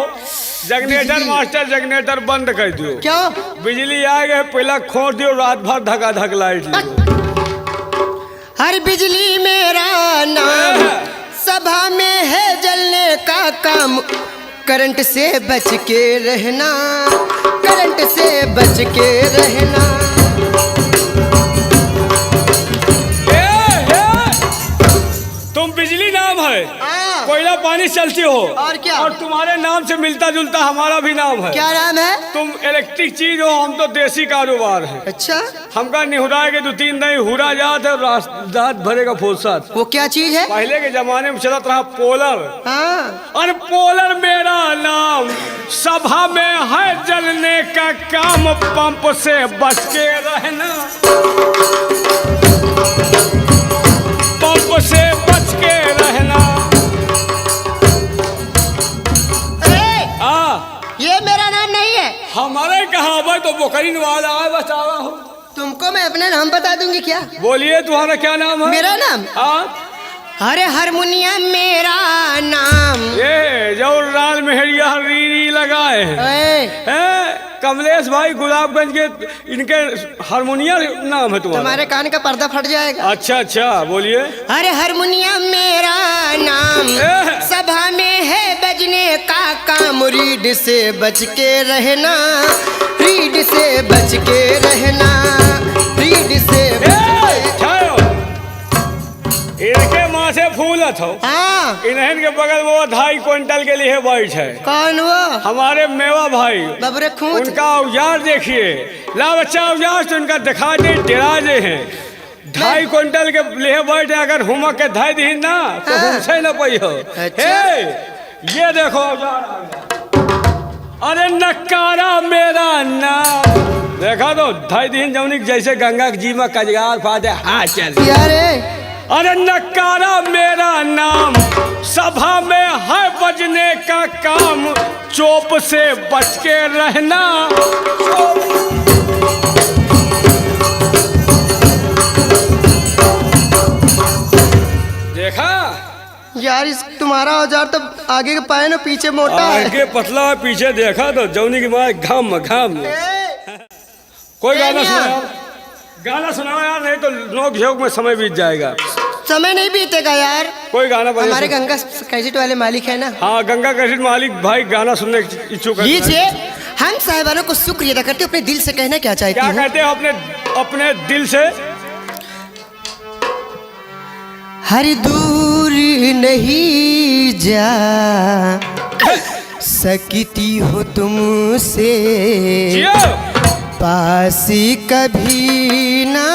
जगनेटर मास्टर जगनेटर बंद कर दियो। क्यों? बिजली आ गए, पहला खोद दियो, रात भर धका धक लाइट दियो। हर बिजली मेरा नाम, सभा में है जलने का काम। करंट से बच के रहना, करंट से बच के रहना। तुम बिजली नाम है, हाँ। कोयला पानी चलती हो। और क्या? और तुम्हारे नाम से मिलता जुलता हमारा भी नाम है। क्या नाम है? तुम इलेक्ट्रिक चीज हो, हम तो देसी कारोबार है। अच्छा, हमका निहुरा के 2-3 नहीं हुरा जात है, रात भरेगा फुर्सत। वो क्या चीज है? पहले के जमाने में चलत रहा पोलर। हाँ। और पोलर मेरा नाम, सभा में है जलने का काम। पंप से बच के रहना, पंप से बच के रहना। हमारे कहाँ भाई तो बोकरी नवाज आए बतावा हूँ। तुमको मैं अपना नाम बता दूंगी क्या? बोलिए तुम्हारा क्या नाम है? मेरा नाम? हाँ अरे हारमोनियम मेरा नाम। ये जो लाल मेहरिया री लगाए हैं कमलेश भाई गुलाबगंज के, इनके हारमोनियम नाम है तुम्हारे कान का पर्दा फट जाएगा। अच्छा अच्छा बोलिए। अरे हारमोनियम मेरा नाम, सभा में है बजने का काम, रीड से बच के रहना, रीड से बच के रहना, रीड से इनके माँ से फूलत हो। हाँ इन्हन के बगल में वो 2.5 क्विंटल के लिए बैठ है। कौन वो? हमारे मेवा भाई बबरे खूंट। उनका औजार देखिए, ला बच्चा औजार तो उनका दिखा दे डराजे हैं। 2.5 क्विंटल के लिए बैठ है, अगर हुमक के धाई दी ना तो हमसे न पई हो। अच्छा। ये देखो औजार, अरे नकारा मेरा नाम देखा तो 2.5 दिन जौनिक जैसे गंगा जी में कजगार फाटे हाँ चल यारे। अरे नकारा मेरा नाम, सभा में है बजने का काम, चोप से बच के रहना। देखा यार इस तुम्हारा औजार तो आगे के पाए ना पीछे मोटा है। आगे पतला है, पीछे देखा तो जौनी की माँ घाम घाम। कोई गाना सुनाओ, गाना सुनाओ यार, नहीं तो नोक झोंक में समय बीत जाएगा। समय नहीं बीतेगा यार। कोई गाना हमारे गंगा कैसेट वाले मालिक है ना। हाँ गंगा कैसेट मालिक भाई गाना सुनने की इच्छुक है। लीजिए, हम साहिबानों को शुक्रिया अदा करते, अपने दिल से कहना क्या चाहती क्या हूँ? कहते हो अपने दिल से? हर दूर नहीं जा सकती हो तुमसे, पास कभी ना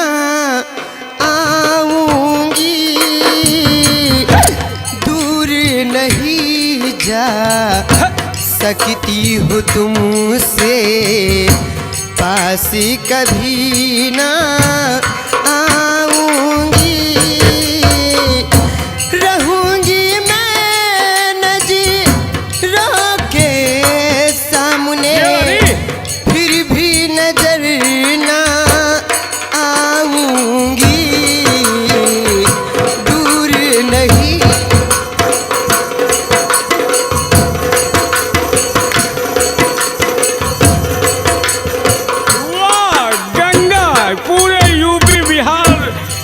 आऊंगी, दूर नहीं जा सकती हो तुमसे, पास कभी ना आऊंगी, रहूंगी मैं नज़रों के सामने, फिर भी नजर ना आऊंगी, दूर नहीं। वाह गंगा पूरे यूपी बिहार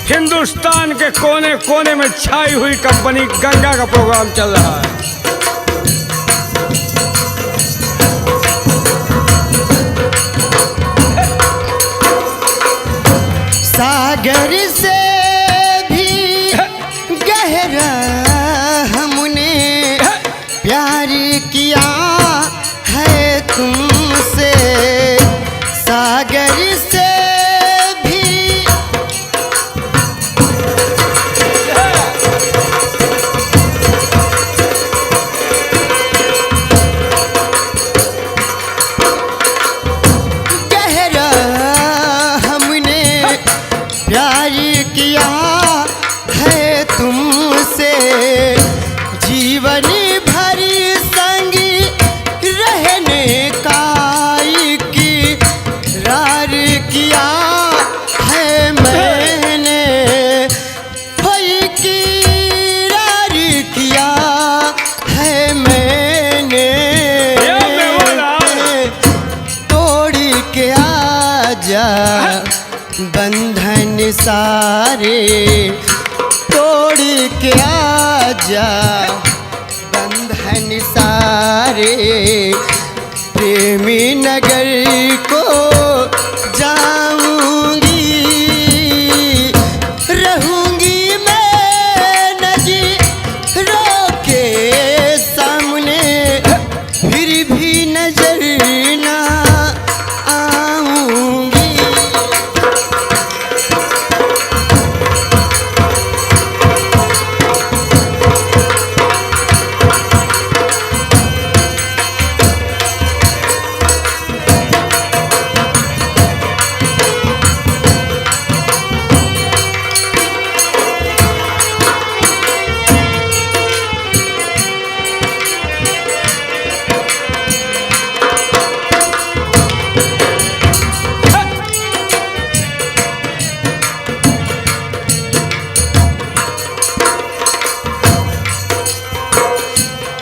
हिंदुस्तान के कोने कोने में छाई हुई कंपनी गंगा का प्रोग्राम चल रहा है। सागर से भी गहरा हमने प्यार किया है तुमसे, सागर से भी गहरा हमने प्यार किया है तुमसे, जीवन भर संग रहने का इकरार किया है मैंने, इकरार किया है मैंने, तोड़ के आजा बंधन सारे, तोड़ के आजा बंधन सारे, प्रेमी नगर को जाऊंगी, रहूंगी मैं नज़रों के सामने, फिर भी नजर ना आऊंगी।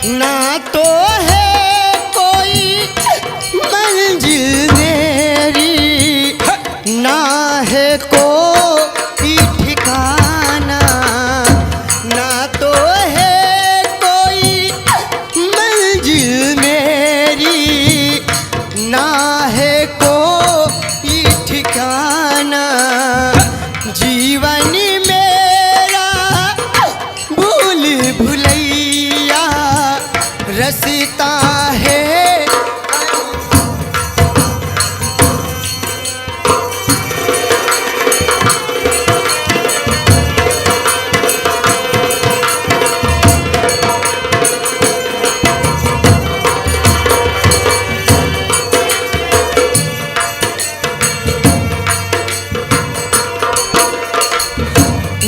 ना तो है कोई मंजिल मेरी, ना है कोई ठिकाना, ना तो है कोई मंजिल मेरी, ना है कोई ठिकाना। जीवन मेरा भूल भुलैया रसता है।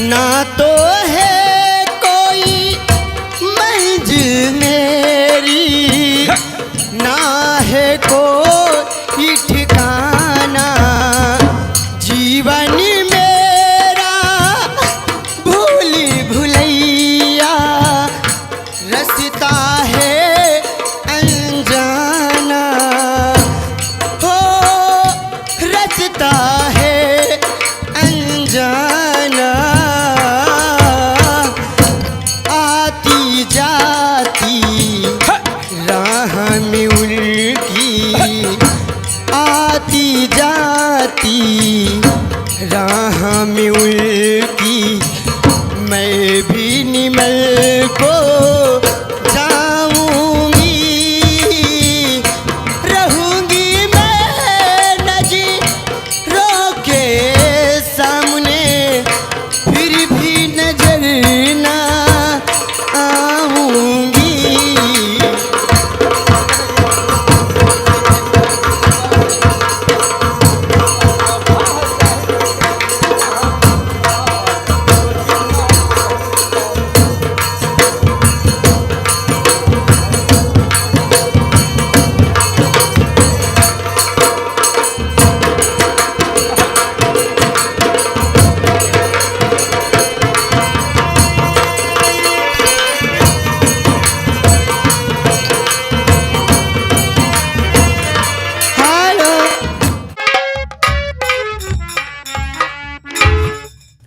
ना तो है कोई मंजिल मेरी, ना है कोई ठिकाना। जीवन मेरा भूल भुलैया रसता है अनजाना। हो रसता है अनजाना। आती जाती राह में उनकी, आती जाती राह में उनकी, मैं भी निमल को जाऊंगी। रहूंगी मैं नजरों के सामने, फिर भी नजर ना आऊंगी।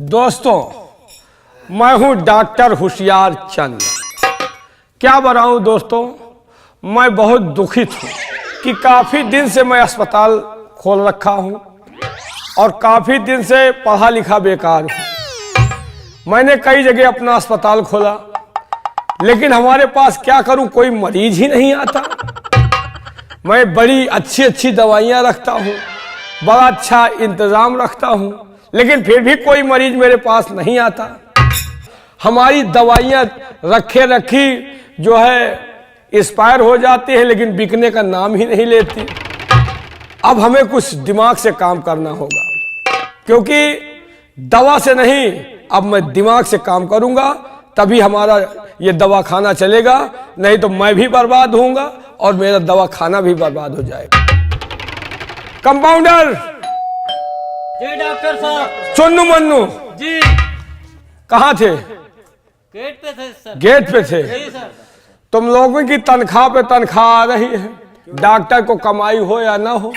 दोस्तों, मैं हूं डॉक्टर होशियार चंद। क्या बताऊं दोस्तों, मैं बहुत दुखित हूं कि काफ़ी दिन से मैं अस्पताल खोल रखा हूं और काफ़ी दिन से पढ़ा लिखा बेकार हूं। मैंने कई जगह अपना अस्पताल खोला, लेकिन हमारे पास क्या करूं, कोई मरीज ही नहीं आता। मैं बड़ी अच्छी अच्छी दवाइयां रखता हूं, बड़ा अच्छा इंतज़ाम रखता हूं, लेकिन फिर भी कोई मरीज मेरे पास नहीं आता। हमारी दवाइयाँ रखे रखी जो है एक्सपायर हो जाती है, लेकिन बिकने का नाम ही नहीं लेती। अब हमें कुछ दिमाग से काम करना होगा, क्योंकि दवा से नहीं, अब मैं दिमाग से काम करूंगा, तभी हमारा ये दवा खाना चलेगा। नहीं तो मैं भी बर्बाद होऊंगा और मेरा दवा खाना भी बर्बाद हो जाएगा। कंपाउंडर जी डॉक्टर साहब। चुन्नू मन्नू जी कहाँ थे? गेट पे थे सर। गेट पे थे। जी सर। तुम लोगों की तनख्वाह पे तनख्वाह आ रही है, डॉक्टर को कमाई हो या ना हो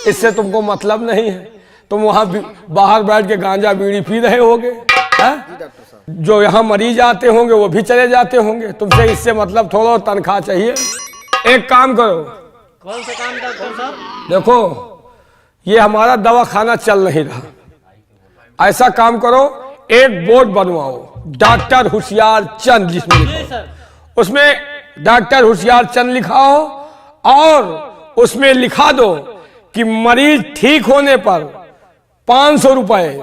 इससे तुमको मतलब नहीं है। तुम वहाँ बाहर बैठ के गांजा बीड़ी पी रहे होगे, जो यहाँ मरीज आते होंगे वो भी चले जाते होंगे। तुमसे इससे मतलब थोड़ा तनख्वाह चाहिए। एक काम करो। कौन सा काम डॉक्टर साहब? देखो, ये हमारा दवा खाना चल नहीं रहा। ऐसा काम करो, एक बोर्ड बनवाओ, डॉक्टर होशियार चंद जिसमें लिखो, उसमें डॉक्टर होशियार चंद लिखाओ और उसमें लिखा दो कि मरीज ठीक होने पर 500 रुपए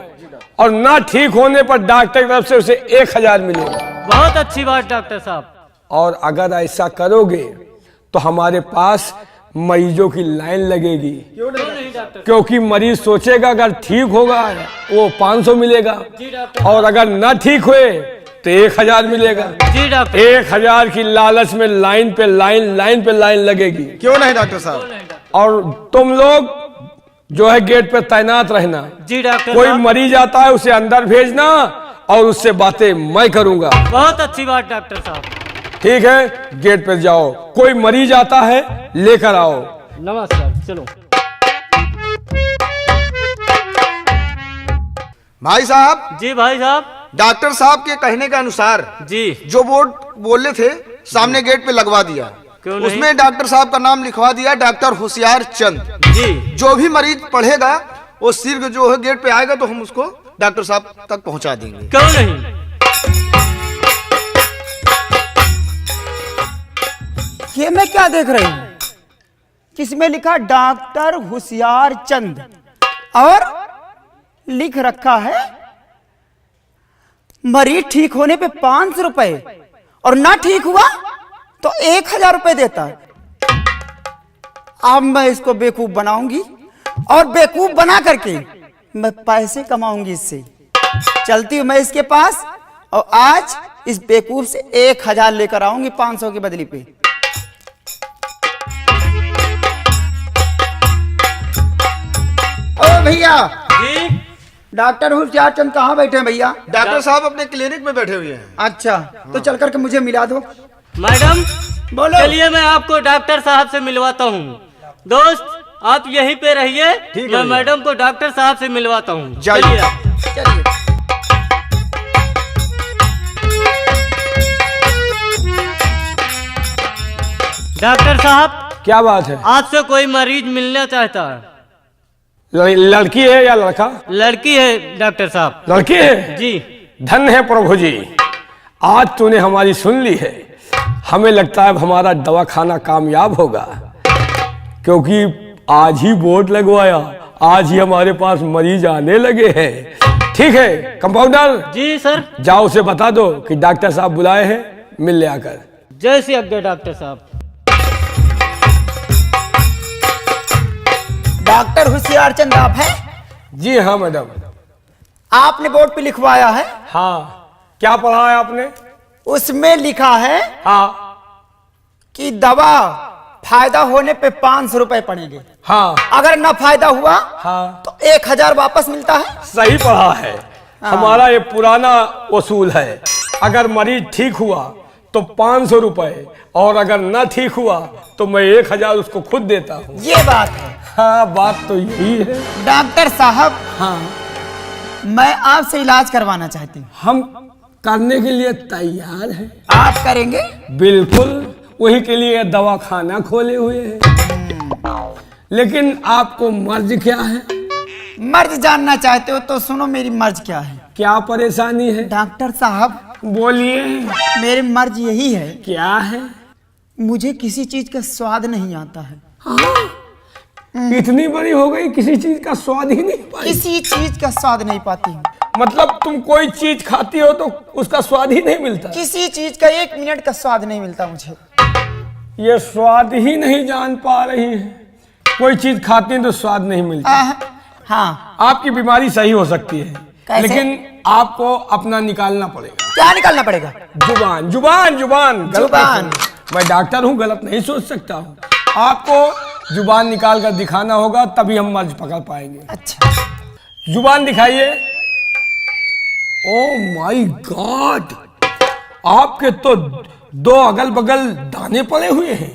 और ना ठीक होने पर डॉक्टर की तरफ से उसे 1000 मिलेगा। बहुत अच्छी बात डॉक्टर साहब। और अगर ऐसा करोगे तो हमारे पास मरीजों की लाइन लगेगी। क्यों नहीं डॉक्टर? क्योंकि मरीज सोचेगा अगर ठीक होगा वो 500 मिलेगा, और अगर ना ठीक हुए तो 1000 मिलेगा। जी डॉक्टर। 1000 की लालच में लाइन पे लाइन लगेगी। क्यों नहीं डॉक्टर साहब? और तुम लोग जो है गेट पे तैनात रहना। जी डॉक्टर। कोई मरीज आता है उसे अंदर भेजना और उससे बातें मैं करूंगा। बहुत अच्छी बात डॉक्टर साहब। ठीक है, गेट पे जाओ, कोई मरीज आता है लेकर आओ। नमस्कार, चलो। भाई साहब, जी भाई साहब। डॉक्टर साहब के कहने के अनुसार जी। जो बोर्ड बोले थे सामने गेट पे लगवा दिया। क्यों नहीं? उसमें डॉक्टर साहब का नाम लिखवा दिया, डॉक्टर होशियार चंद जी। जो भी मरीज पढ़ेगा वो सिर्फ जो है गेट पे आएगा तो हम उसको डॉक्टर साहब तक पहुंचा देंगे। क्यों नहीं? ये मैं क्या देख रही हूँ? किसमें लिखा डॉक्टर होशियार चंद और लिख रखा है मरीज ठीक होने पे 500 रुपए और ना ठीक हुआ तो 1000 रुपए देता है। अब मैं इसको बेवकूफ बनाऊंगी और बेवकूफ बना करके मैं पैसे कमाऊंगी इससे। चलती हूं मैं इसके पास और आज इस बेवकूफ से 1000 लेकर आऊंगी 500 की बदली पे। ओ भैया जी। डॉक्टर होशियार चंद कहाँ बैठे हैं भैया? डॉक्टर साहब अपने क्लिनिक में बैठे हुए हैं। अच्छा तो चल करके मुझे मिला दो। मैडम बोलो। चलिए मैं आपको डॉक्टर साहब से मिलवाता हूँ। दोस्त आप यहीं पे रहिए, ठीक है मैं भैया। मैडम को डॉक्टर साहब से मिलवाता हूँ। जाइए। चलिए आप। चलिए। डॉक्टर साहब क्या बात है? आपसे कोई मरीज मिलना चाहता है। लड़की है या लड़का? लड़की है डॉक्टर साहब। लड़की है? जी। धन्य है प्रभु जी, आज तूने हमारी सुन ली है। हमें लगता है अब हमारा दवाखाना कामयाब होगा, क्योंकि आज ही बोर्ड लगवाया, आज ही हमारे पास मरीज आने लगे हैं। ठीक है कंपाउंडर, जी सर। जाओ उसे बता दो कि डॉक्टर साहब बुलाए हैं, मिल ले आकर। जैसे आज्ञा डॉक्टर साहब। डॉक्टर होशियार चंद आप हैं? जी हाँ मैडम। आपने बोर्ड पे लिखवाया है, हाँ, क्या पढ़ा है आपने? उसमें लिखा है हाँ कि दवा फायदा होने पे 500 रुपए पड़ेंगे, हाँ अगर ना फायदा हुआ हाँ, तो 1000 वापस मिलता है। सही पढ़ा है। हमारा ये पुराना वसूल है, अगर मरीज ठीक हुआ तो 500 रुपए और अगर ना ठीक हुआ तो मैं 1000 उसको खुद देता हूँ। ये बात है। हाँ बात तो यही है। डॉक्टर साहब हाँ, मैं आपसे इलाज करवाना चाहती हूँ। हम करने के लिए तैयार हैं। आप करेंगे? बिल्कुल, वही के लिए दवाखाना खोले हुए हैं। लेकिन आपको मर्ज क्या है? मर्ज जानना चाहते हो तो सुनो मेरी मर्ज क्या है। क्या परेशानी है? डॉक्टर साहब बोलिए। मेरी मर्ज यही है, क्या है? मुझे किसी चीज का स्वाद नहीं आता है। इतनी बड़ी हो गई, किसी चीज का स्वाद ही नहीं पाई। किसी चीज का स्वाद नहीं पाती हूँ। मतलब तुम कोई चीज खाती हो तो उसका स्वाद ही नहीं मिलता? किसी चीज का 1 मिनट का स्वाद नहीं मिलता मुझे। ये स्वाद ही नहीं जान पा रही है। कोई चीज खाती है तो स्वाद नहीं मिलता। हाँ। आपकी बीमारी सही हो सकती है, कैसे? लेकिन आपको अपना निकालना पड़ेगा। क्या निकालना पड़ेगा? जुबान जुबान जुबान। गलत जुबान। नहीं सोच- मैं डॉक्टर हूँ, गलत नहीं सोच सकता हूँ। आपको जुबान निकाल कर दिखाना होगा, तभी हम मर्ज पकड़ पाएंगे। अच्छा। जुबान दिखाइए। ओह माय गॉड, आपके तो 2 अगल बगल दाने पड़े हुए हैं।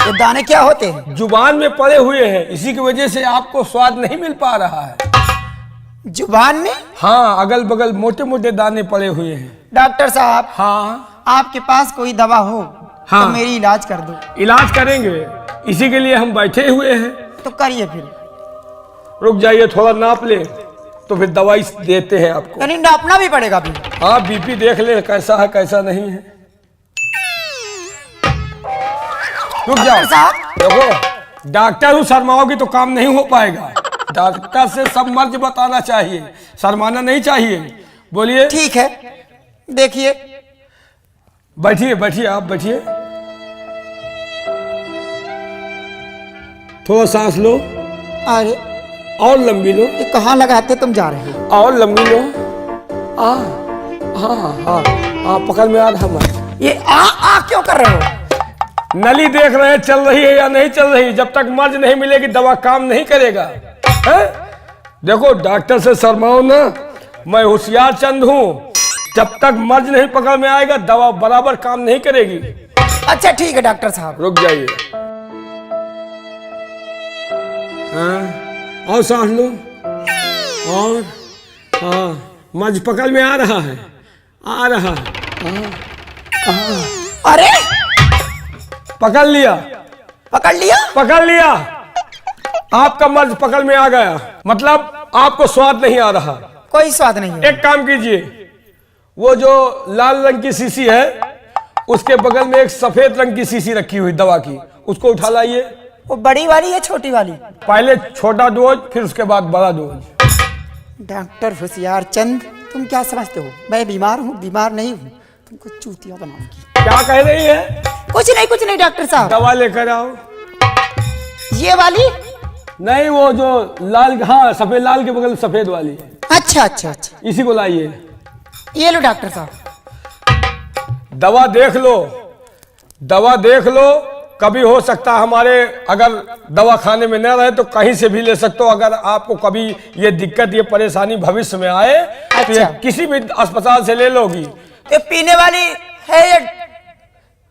ये दाने क्या होते हैं? जुबान में पड़े हुए हैं, इसी की वजह से आपको स्वाद नहीं मिल पा रहा है। जुबान में? हाँ, अगल बगल मोटे मोटे दाने पड़े हुए हैं। डॉक्टर साहब, हाँ आपके पास कोई दवा हो हाँ। तो मेरी इलाज कर दो। इलाज करेंगे, इसी के लिए हम बैठे हुए हैं। तो करिए फिर। रुक जाइए, थोड़ा नाप ले तो फिर दवाई देते हैं आपको। यानी नापना भी पड़ेगा भी? हाँ, बीपी देख ले कैसा है कैसा नहीं है। रुक जाओ। डॉक्टर साहब, देखो, डॉक्टर हूँ, शर्माओगी तो काम नहीं हो पाएगा। डॉक्टर से सब मर्ज बताना चाहिए, शर्माना नहीं चाहिए। बोलिए। ठीक है, देखिए। बैठिए बैठिए, आप बैठिए। थोड़ा सांस लो, अरे और लंबी लो, ये कहाँ लगाते तुम जा रहे हो? और लंबी लो। हाँ हाँ हाँ, पकड़ में आ रहा मत। ये आ क्यों कर रहे हो? नली देख रहे हैं चल रही है या नहीं चल रही। जब तक मर्ज नहीं मिलेगी दवा काम नहीं करेगा। है? देखो, डॉक्टर से शर्माओ ना, मैं होशियार चंद हूँ। जब तक मर्ज नहीं पकड़ में आएगा दवा बराबर काम नहीं करेगी। अच्छा ठीक है डॉक्टर साहब। रुक जाइए। हाँ, और सांस लो। और हाँ, मज पकड़ में आ रहा है, आ रहा है। अरे पकड़ लिया, पकड़ लिया। पकड़ लिया। आपका मर्ज पकड़ में आ गया, मतलब आपको स्वाद नहीं आ रहा। कोई स्वाद नहीं है। एक काम कीजिए, वो जो लाल रंग की शीशी है उसके बगल में एक सफेद रंग की शीशी रखी हुई दवा की, उसको उठा लाइए। वो बड़ी वाली है छोटी वाली? पहले छोटा डोज, फिर उसके बाद बड़ा डोज। डॉक्टर होशियार चंद, तुम क्या समझते हो मैं बीमार हूँ? बीमार नहीं हूँ, तुमको चूतिया बनाऊंगी। क्या कह रही है? कुछ नहीं डॉक्टर साहब। दवा लेकर आओ। ये वाली? नहीं, वो जो लाल, हाँ सफेद, लाल के बगल सफेद वाली है। अच्छा अच्छा अच्छा, इसी को लाइए। ये लो डॉक्टर साहब। दवा देख लो, दवा देख लो। कभी हो सकता है हमारे अगर दवा खाने में न रहे तो कहीं से भी ले सकते हो। अगर आपको कभी ये दिक्कत, ये परेशानी भविष्य में आए तो ये किसी भी अस्पताल से ले लोगी। ये पीने वाली है ये?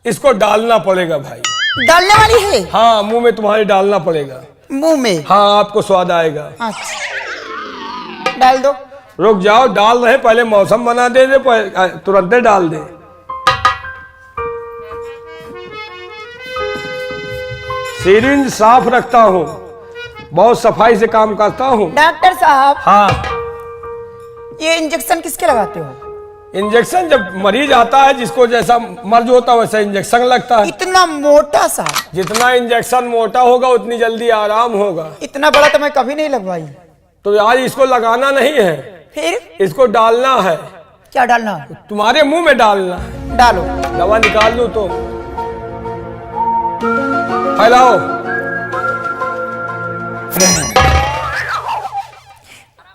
इसको डालना पड़ेगा भाई। डालने वाली है? हाँ, मुंह में तुम्हारे डालना पड़ेगा। मुंह में? हाँ, आपको स्वाद आएगा। अच्छा, डाल दो। रुक जाओ, डाल रहे, पहले मौसम बना दे, तुरंत डाल दे। सिरिंज साफ रखता हूँ, बहुत सफाई से काम करता हूँ। डॉक्टर साहब, हाँ, ये इंजेक्शन किसके लगाते हो? इंजेक्शन जब मरीज आता है, जिसको जैसा मर्ज होता है वैसा इंजेक्शन लगता है। इतना मोटा सा? जितना इंजेक्शन मोटा होगा उतनी जल्दी आराम होगा। इतना बड़ा तो मैं कभी नहीं लगवाई। तो आज इसको लगाना नहीं है, फिर इसको डालना है। क्या डालना? तुम्हारे मुंह में डालना है। डालो। दवा निकाल लूं तो फैलाओ।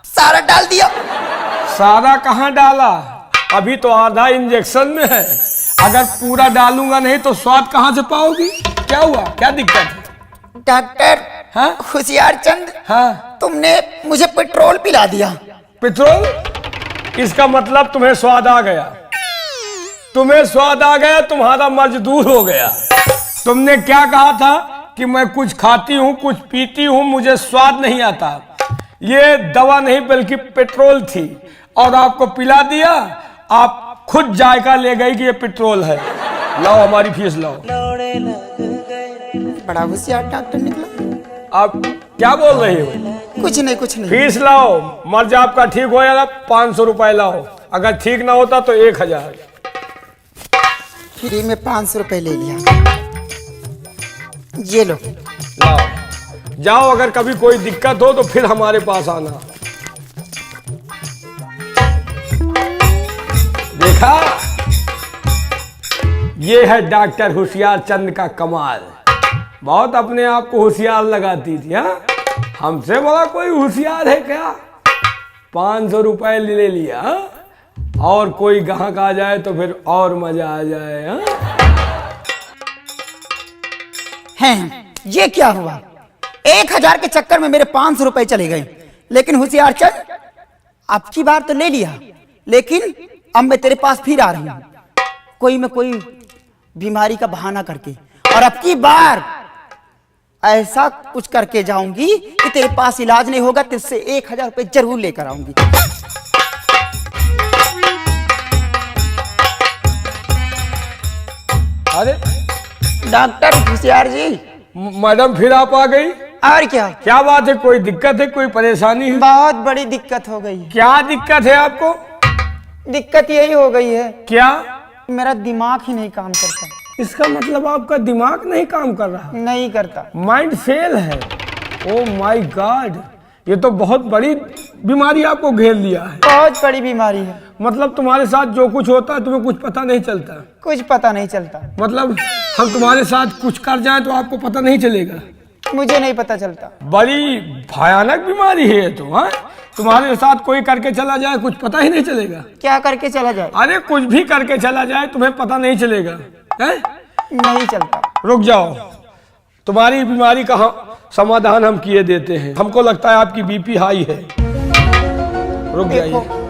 सारा डाल दिया। सारा कहाँ डाला? अभी तो आधा इंजेक्शन में है। अगर पूरा डालूंगा नहीं तो स्वाद कहाँ से पाओगी? क्या हुआ, क्या दिक्कत है? डॉक्टर हाँ? होशियार चंद, हाँ, तुमने मुझे पेट्रोल पिला दिया। पेट्रोल? इसका मतलब तुम्हें स्वाद आ गया। तुम्हें स्वाद आ गया, तुम्हारा मर्ज दूर हो गया। तुमने क्या कहा था कि मैं कुछ खाती हूँ, कुछ पीती हूँ, मुझे स्वाद नहीं आता। ये दवा नहीं बल्कि पेट्रोल थी और आपको पिला दिया। आप खुद जायका ले गई कि ये पेट्रोल है। लाओ हमारी फीस लाओ। बड़ा होशियार डॉक्टर निकला। आप क्या बोल रही हो? कुछ नहीं। फीस लाओ। मर्ज आपका ठीक हो जाएगा, 500 रुपए लाओ। अगर ठीक ना होता तो 1000। फ्री में 500 रुपए ले लिया। ये लो। लाओ, जाओ। अगर कभी कोई दिक्कत हो तो फिर हमारे पास आना। देखा, ये है डॉक्टर होशियार चंद का कमाल। बहुत अपने आप को होशियार लगाती थी। हाँ, हमसे बड़ा कोई होशियार है क्या? 500 रुपए ले लिया। हाँ? और कोई ग्राहक आ जाए तो फिर और मजा आ जाए। हाँ? हैं, ये क्या हुआ? 1000 के चक्कर में मेरे 500 रुपए चले गए। लेकिन होशियार चंद, अब की बार तो ले लिया, लेकिन अब मैं तेरे पास फिर आ रही हूँ कोई बीमारी का बहाना करके। और अब की बार ऐसा कुछ करके जाऊंगी कि तेरे पास इलाज नहीं होगा, तुझसे 1000 रुपए जरूर लेकर आऊंगी। अरे डॉक्टर होशियार जी। मैडम, फिर आप आ गई? और क्या बात है? कोई दिक्कत है, कोई परेशानी है? बहुत बड़ी दिक्कत हो गई है। क्या दिक्कत है आपको? दिक्कत यही हो गई है, क्या? मेरा दिमाग ही नहीं काम करता। इसका मतलब आपका दिमाग नहीं काम कर रहा? नहीं करता। माइंड फेल है। ओ माय गॉड, ये तो बहुत बड़ी बीमारी आपको घेर लिया है। बहुत बड़ी बीमारी है। मतलब तुम्हारे साथ जो कुछ होता है तुम्हें कुछ पता नहीं चलता? कुछ पता नहीं चलता। मतलब हम तुम्हारे साथ कुछ कर जाएं तो आपको पता नहीं चलेगा? मुझे नहीं पता चलता। बड़ी भयानक बीमारी है ये तो। हाँ, तुम्हारे साथ कोई करके चला जाए कुछ पता ही नहीं चलेगा? क्या करके चला जाए? अरे कुछ भी करके चला जाए तुम्हें पता नहीं चलेगा? है? नहीं चलता। रुक जाओ, तुम्हारी बीमारी का समाधान हम किए देते हैं। हमको लगता है आपकी बीपी हाई है। रुक जाइए।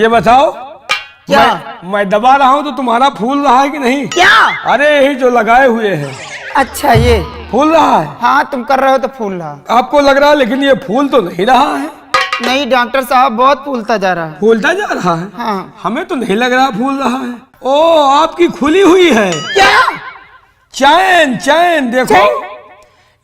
ये बताओ, क्या? मैं दबा रहा हूँ तो तुम्हारा फूल रहा है कि नहीं? क्या? अरे यही जो लगाए हुए हैं अच्छा ये फूल रहा है। हाँ तुम कर रहे हो तो फूल रहा। आपको लग रहा है, लेकिन ये फूल तो नहीं रहा है। नहीं डॉक्टर साहब बहुत फूलता जा रहा है। फूलता जा रहा है? हाँ। हमें तो नहीं लग रहा फूल रहा है। ओ आपकी खुली हुई है क्या? चैन चैन देखो,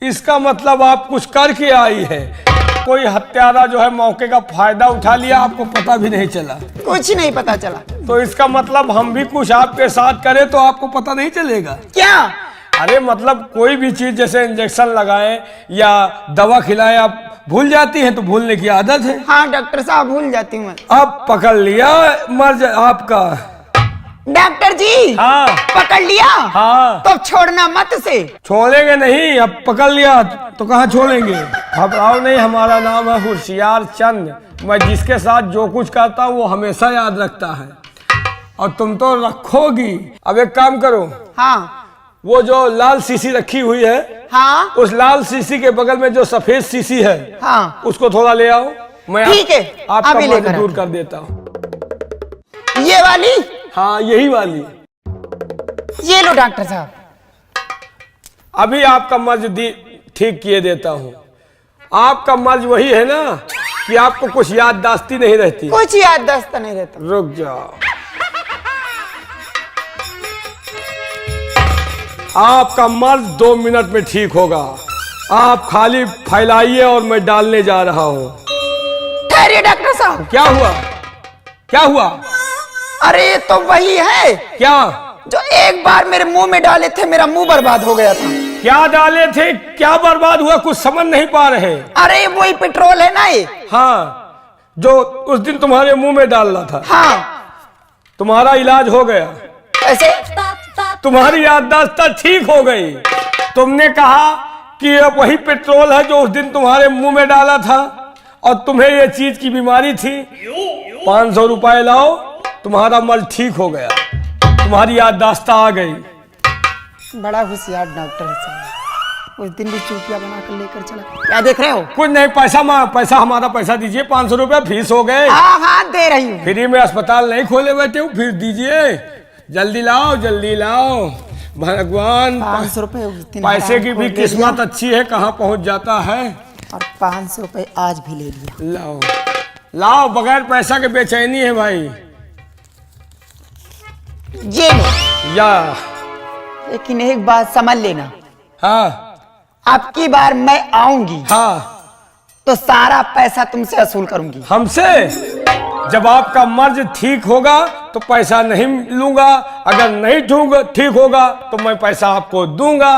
इसका मतलब आप कुछ करके आई है। कोई हत्यारा जो है मौके का फायदा उठा लिया, आपको पता भी नहीं चला। कुछ नहीं पता चला। तो इसका मतलब हम भी कुछ आपके साथ करें तो आपको पता नहीं चलेगा। क्या? अरे मतलब कोई भी चीज जैसे इंजेक्शन लगाएं या दवा खिलाएं, आप भूल जाती हैं, तो भूलने की आदत है। हाँ डॉक्टर साहब भूल जाती हूँ मैं। अब पकड़ लिया मर्ज आपका। डॉक्टर जी हाँ पकड़ लिया। हाँ तो छोड़ना मत से। छोड़ेंगे नहीं, अब पकड़ लिया तो कहाँ छोड़ेंगे। घबराओ नहीं, हमारा नाम है होशियार चंद। मैं जिसके साथ जो कुछ करता हूँ वो हमेशा याद रखता है, और तुम तो रखोगी। अब एक काम करो, हाँ वो जो लाल शीशी रखी हुई है, हाँ उस लाल शीशी के बगल में जो सफेद शीशी है, हाँ उसको थोड़ा ले आओ। मैं ठीक है, आपका अभी मर्ज लेकर दूर कर देता हूँ। ये वाली। हाँ यही वाली। ये लो डॉक्टर साहब। अभी आपका मर्ज ठीक किए देता हूँ। आपका मर्ज वही है ना कि आपको कुछ याददाश्ती नहीं रहती। कुछ याददाश्त नहीं रहता। रुक जाओ, आपका मर्ज 2 मिनट में ठीक होगा। आप खाली फैलाइए और मैं डालने जा रहा हूँ। ठहरिए डॉक्टर साहब। क्या हुआ? क्या हुआ? अरे ये तो वही है क्या? जो एक बार मेरे मुंह में डाले थे, मेरा मुंह बर्बाद हो गया था। क्या डाले थे? क्या बर्बाद हुआ? कुछ समझ नहीं पा रहे। अरे वही पेट्रोल है ना ये। हाँ, जो उस दिन तुम्हारे मुंह में डालना था। हाँ। तुम्हारा इलाज हो गया। ऐसे? तुम्हारी याददाश्त ठीक हो गई। तुमने कहा कि ये वही पेट्रोल है जो उस दिन तुम्हारे मुंह में डाला था, और तुम्हें ये चीज की बीमारी थी। 500 रुपए लाओ, तुम्हारा मर्ज ठीक हो गया। तुम्हारी याददाश्त आ गई। बड़ा होशियार डॉक्टर साहब। उस दिन भी चूतिया बना कर लेकर चला। क्या देख रहे हो? कुछ नहीं, पैसा हमारा पैसा दीजिए। 500 रुपया फीस हो गए। हाँ हाँ दे रही हूँ। फ्री में अस्पताल नहीं खोले बैठे हूँ, फीस दीजिए। जल्दी लाओ जल्दी लाओ। भगवान 500 रुपए। पैसे की भी किस्मत अच्छी है, कहाँ पहुँच जाता है। और 500 रुपए आज भी ले लिया। लाओ लाओ, बगैर पैसा के बेचैनी है भाई। ये लो। या लेकिन एक बात समझ लेना, हाँ आपकी बार मैं आऊंगी हाँ, तो सारा पैसा तुमसे वसूल करूंगी। हमसे? जब आपका मर्ज ठीक होगा तो पैसा नहीं लूंगा, अगर नहीं ठीक होगा तो मैं पैसा आपको दूंगा।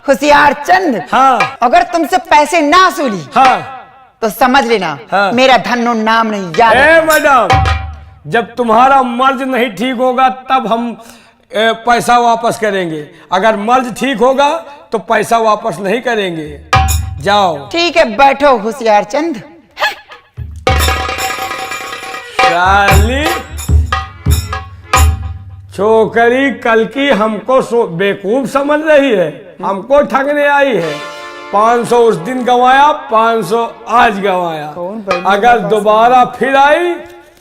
होशियार चंद। हाँ अगर तुमसे पैसे ना वसूली हाँ तो समझ लेना हाँ। मेरा धनो नाम नहीं याद। मैडम, जब तुम्हारा मर्ज नहीं ठीक होगा तब हम पैसा वापस करेंगे। अगर मर्ज ठीक होगा तो पैसा वापस नहीं करेंगे। जाओ। ठीक है, बैठो होशियार चंद। साली छोकरी कल की हमको बेवकूफ समझ रही है, हमको ठगने आई है। 500 उस दिन गंवाया, 500 आज गंवाया। अगर दोबारा फिर आई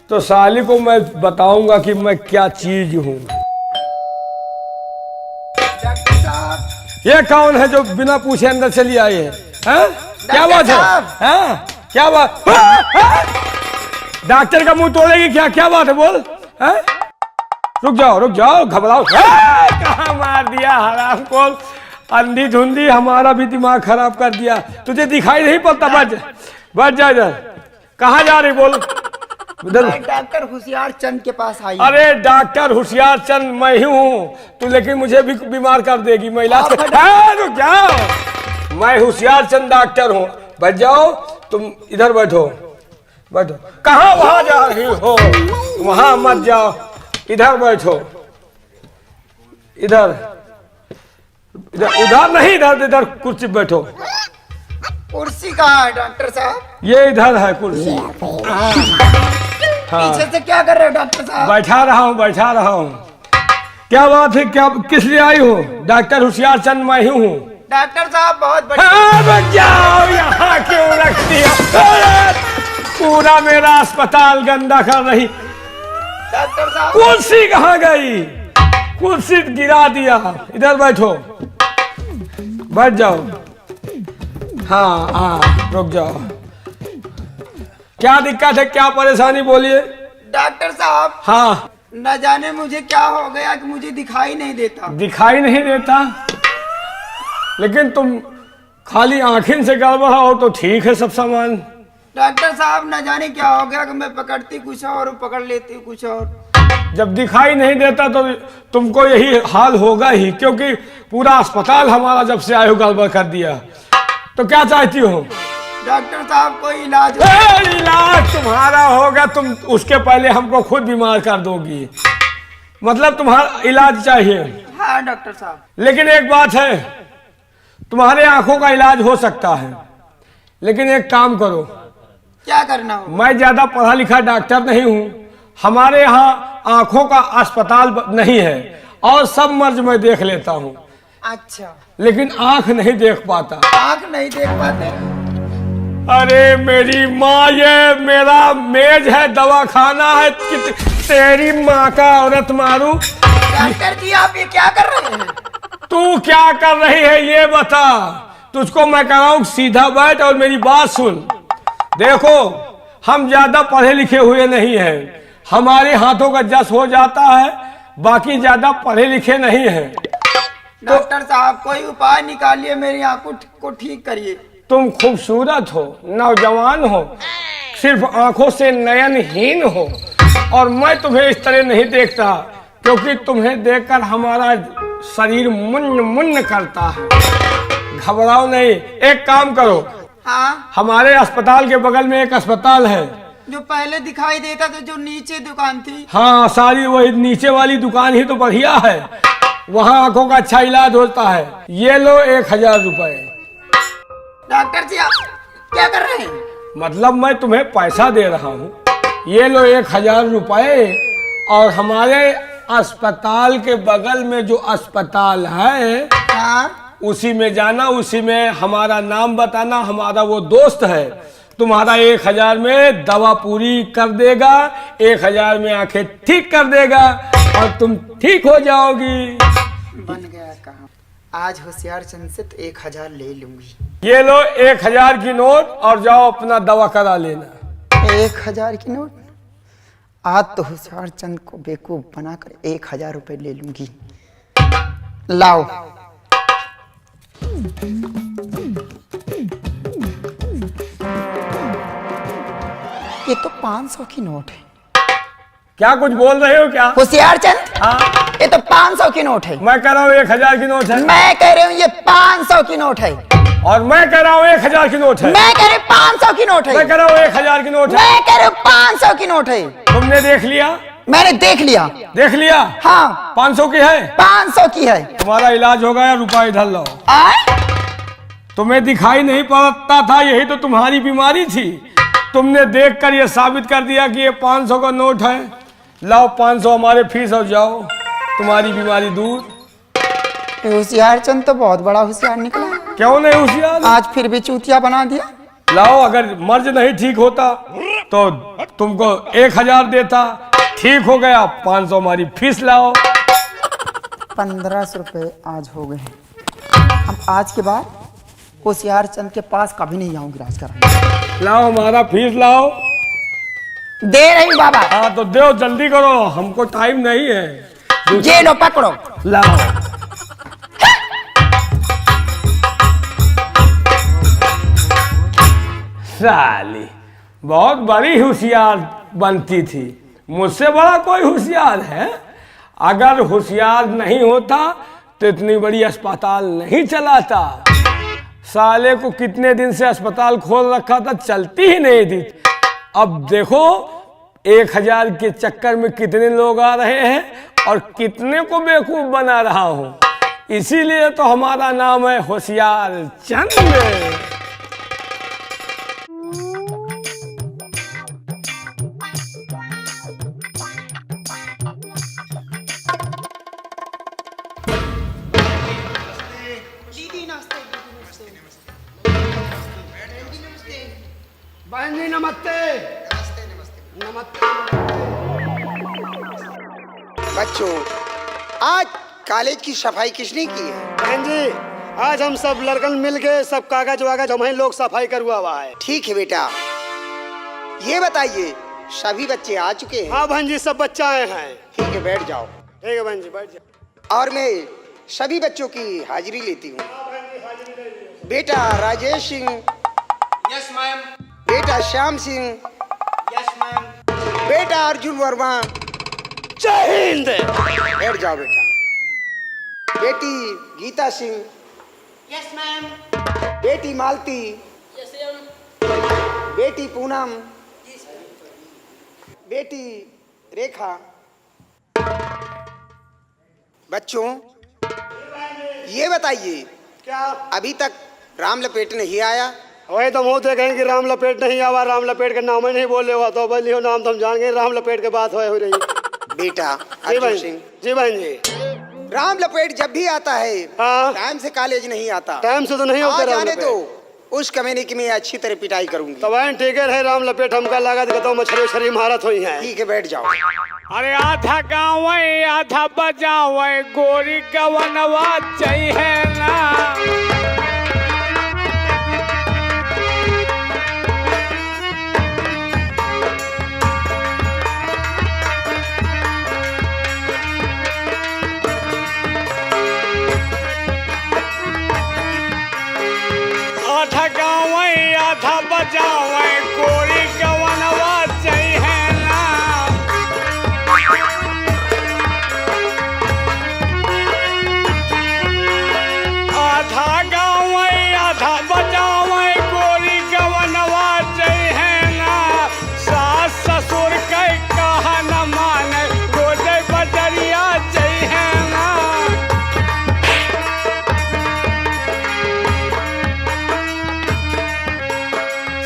तो साली को मैं बताऊंगा कि मैं क्या चीज हूँ। ये कौन है जो बिना पूछे अंदर चली आई है? क्या बात है? हाँ? क्या बात? डॉक्टर का मुंह तोड़ेगी क्या? क्या बात है बोल। रुक जाओ, घबराओ। कहाँ मार दिया हराम को, अंधी धुंधी हमारा भी दिमाग खराब कर दिया। तुझे दिखाई नहीं पड़ता? बच जा इधर। कहाँ जा रही बोल? उधर। डॉक्टर होशियार चंद के पास आई। अरे डॉक्टर होशियार चंद मैं ही हूँ, तू लेकिन मुझे भी बीमार कर देगी। मैं इलाज रुक जाओ, मैं होशियार चंद डॉक्टर हूँ। बैठ जाओ, तुम इधर बैठो। कहाँ वहां जा रही हो? वहां मत जाओ, इधर बैठो। इधर नहीं, इधर कुर्सी बैठो। कुर्सी कहाँ है डॉक्टर साहब? ये इधर है कुर्सी। पीछे से क्या कर रहे हो डॉक्टर साहब? बैठा रहा हूँ। क्या बात है? क्या किस लिए आई हो? डॉक्टर होशियार चंद मैं ही हूँ। डॉक्टर साहब बहुत बच जाओ, यहाँ क्यों रख दिया? पूरा मेरा अस्पताल गंदा कर रही। डॉक्टर साहब कुर्सी कहाँ गई? कुर्सी गिरा दिया। इधर बैठो, बैठ जाओ। हाँ हाँ, रुक जाओ। क्या दिक्कत है, क्या परेशानी, बोलिए। डॉक्टर साहब हाँ, न जाने मुझे क्या हो गया कि मुझे दिखाई नहीं देता। दिखाई नहीं देता, लेकिन तुम खाली आँखिन से गड़बड़ हो तो ठीक है सब सामान। डॉक्टर साहब न जाने क्या हो गया कि मैं पकड़ती कुछ और पकड़ लेती कुछ और। जब दिखाई नहीं देता तो तुमको यही हाल होगा ही, क्योंकि पूरा अस्पताल हमारा जब से आए हो गड़बड़ कर दिया। तो क्या चाहती हो? डॉक्टर साहब कोई इलाज हो? इलाज तुम्हारा होगा, तुम उसके पहले हमको खुद बीमार कर दोगी। मतलब तुम्हारा इलाज चाहिए? हाँ डॉक्टर साहब। लेकिन एक बात है, तुम्हारे आंखों का इलाज हो सकता है, लेकिन एक काम करो। क्या करना हो? मैं ज्यादा पढ़ा लिखा डॉक्टर नहीं हूँ, हमारे यहाँ आंखों का अस्पताल नहीं है और सब मर्ज मैं देख लेता हूँ। अच्छा, लेकिन आंख नहीं देख पाता। आंख नहीं देख पाते? अरे मेरी माँ, ये मेरा मेज है, दवाखाना है, तेरी माँ का औरत मारू। डॉक्टर जी आप ये क्या कर रहे हैं? तू क्या कर रही है ये बता। तुझको मैं कह रहा हूँ सीधा बैठ और मेरी बात सुन। देखो, हम ज्यादा पढ़े लिखे हुए नहीं हैं, हमारे हाथों का जस हो जाता है, बाकी ज्यादा पढ़े लिखे नहीं हैं। डॉक्टर साहब कोई उपाय निकालिए, मेरी आंखों को ठीक करिए। तुम खूबसूरत हो, नौजवान हो, सिर्फ आंखों से नयनहीन हो, और मैं तुम्हें इस तरह नहीं देखता, क्योंकि तुम्हें देखकर हमारा शरीर मुन्न मुन्न करता है। घबराओ नहीं, एक काम करो। हाँ, हमारे अस्पताल के बगल में एक अस्पताल है, जो पहले दिखाई देता था, जो नीचे दुकान थी। हाँ, सारी वही नीचे वाली दुकान ही तो बढ़िया है, वहाँ आंखों का अच्छा इलाज होता है। ये लो 1000 रुपए। डॉक्टर जी आप क्या कर रहे हैं? मतलब मैं तुम्हें पैसा दे रहा हूँ, ये लो 1000 रुपए, और हमारे अस्पताल के बगल में जो अस्पताल है, हाँ, उसी में जाना, उसी में हमारा नाम बताना, हमारा वो दोस्त है, तुम्हारा 1000 में दवा पूरी कर देगा, 1000 में आंखें ठीक कर देगा और तुम ठीक हो जाओगी। बन गया काम। आज होशियार चंद से तो 1000 ले लूंगी। ये लो 1000 की नोट और जाओ अपना दवा करा लेना। 1000 की नोट? आज तो होशियार चंद को बेवकूफ बनाकर 1000 रुपए ले लूंगी। लाओ। ये तो 500 की नोट है। क्या कुछ बोल रहे हो क्या? होशियार चंद, हाँ, ये तो 500 की नोट है। मैं कह रहा हूँ 1000 की नोट है। मैं कह रही हूँ ये 500 की नोट है। और मैं कह रहा हूँ 1000 की नोट है। मैं कह रही हूँ 500 की नोट है। मैं कह रहा हूँ 1000 की नोट है। मैं कह रही हूँ 500 की नोट है। तुमने देख लिया? मैंने देख लिया। देख लिया? हाँ, 500 की है। 500 की है। तुम्हारा इलाज हो गया, रुपया इधर लो। आए? तुम्हें दिखाई नहीं पड़ता था, यही तो तुम्हारी बीमारी थी। तुमने देखकर ये साबित कर दिया कि ये 500 का नोट है। लाओ 500 हमारे फीस और जाओ, तुम्हारी बीमारी दूर। होशियार चंद तो बहुत बड़ा होशियार निकला। क्यों नहीं होशियार? आज फिर भी चूतिया बना दिया। लाओ, अगर मर्ज नहीं ठीक होता तो तुमको 1000 देता, ठीक हो गया 500 हमारी फीस लाओ। 1500 रुपए आज हो गए। अब आज के बाद होशियार चंद के पास कभी नहीं आऊंगी इलाज कराने। लाओ हमारा फीस लाओ। दे रही बाबा। हाँ तो दो, जल्दी करो, हमको टाइम नहीं है। ये लो पकड़ो। लाओ। साली बहुत बड़ी होशियार बनती थी, मुझसे बड़ा कोई होशियार है? अगर होशियार नहीं होता तो इतनी बड़ी अस्पताल नहीं चलाता। साले को कितने दिन से अस्पताल खोल रखा था, चलती ही नहीं थी। अब देखो 1000 के चक्कर में कितने लोग आ रहे हैं और कितने को बेवकूफ बना रहा हूँ। इसीलिए तो हमारा नाम है होशियार चंद। बहन जी नमस्ते। नमस्ते। बच्चों, आज कॉलेज की सफाई किसने की है? बहन जी, आज हम सब लड़कन मिल के सब कागज वागज हम लोग सफाई करवा हुआ है। ठीक है बेटा, ये बताइए सभी बच्चे आ चुके हैं? हाँ बहन जी, सब बच्चे आए हैं। ठीक है, बैठ जाओ। ठीक है बहन जी, बैठ जाओ। और मैं सभी बच्चों की हाजिरी लेती हूँ। बेटा राजेश सिंह। Yes ma'am. बेटा श्याम सिंह। Yes ma'am. बेटा अर्जुन वर्मा। जय हिंद। बैठ जाओ बेटा। बेटी गीता सिंह। Yes ma'am. बेटी मालती। बेटी पूनम। बेटी रेखा। बच्चों, ये बताइए क्या अभी तक राम लपेट नहीं आया? वही तो मुँह से कहें कि राम लपेट नहीं आवा, राम लपेट का नाम ही नहीं बोले हुआ तो बोलियो नाम तो हम जान गए, राम लपेट के बात हो रही। बेटा जी अर्जुन बहन सिंह, जी। बहन जी, राम लपेट जब भी आता है हाँ। टाइम से कॉलेज नहीं आता। टाइम से तो नहीं होता आज राम आने लपेट। दो, उस कमीने की मैं अच्छी तरह पिटाई करूंगी। तो बहन ठीक है रहे, राम लपेट हमका लगा तो मछली उछली महारत हुई है। ठीक है, बैठ जाओ। अरे आधा गाँव आधा बजाव गोरी गवनवा चाहिए ना। आधा गाँव आधा बजाव गोरी गवनवा चाहिए ना। आधा गाँव आधा बजाव गोरी गवनवा चाहिए ना। सास ससुर के कहा न माने रोजे बजरिया चाहिए ना।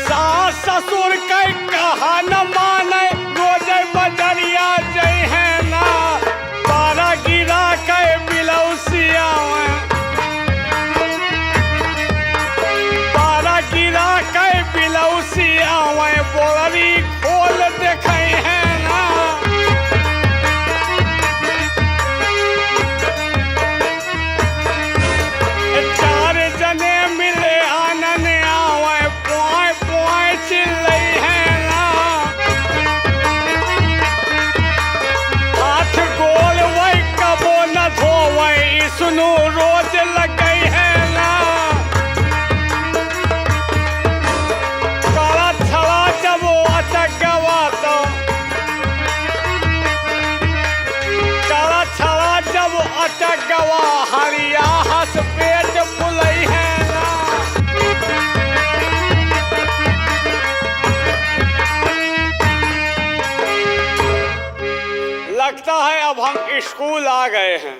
सास ससुर के कहा न माने रोजे बजरिया चाहिए ना। पारा गिरा के बिलौसिया गिरा के बिलौसिया बोलरी खोल देखे है ना। चार जने मिले आनन आवे पोए पोए चिल्लै है ना। हाथ गोल वही कबो न धोवे सुनो रोज लगे है ना। जब वो अटक गवा तो काला छवा जब अटक गवा हरिया हंस पेट फुलई है ना। लगता है अब हम स्कूल आ गए हैं।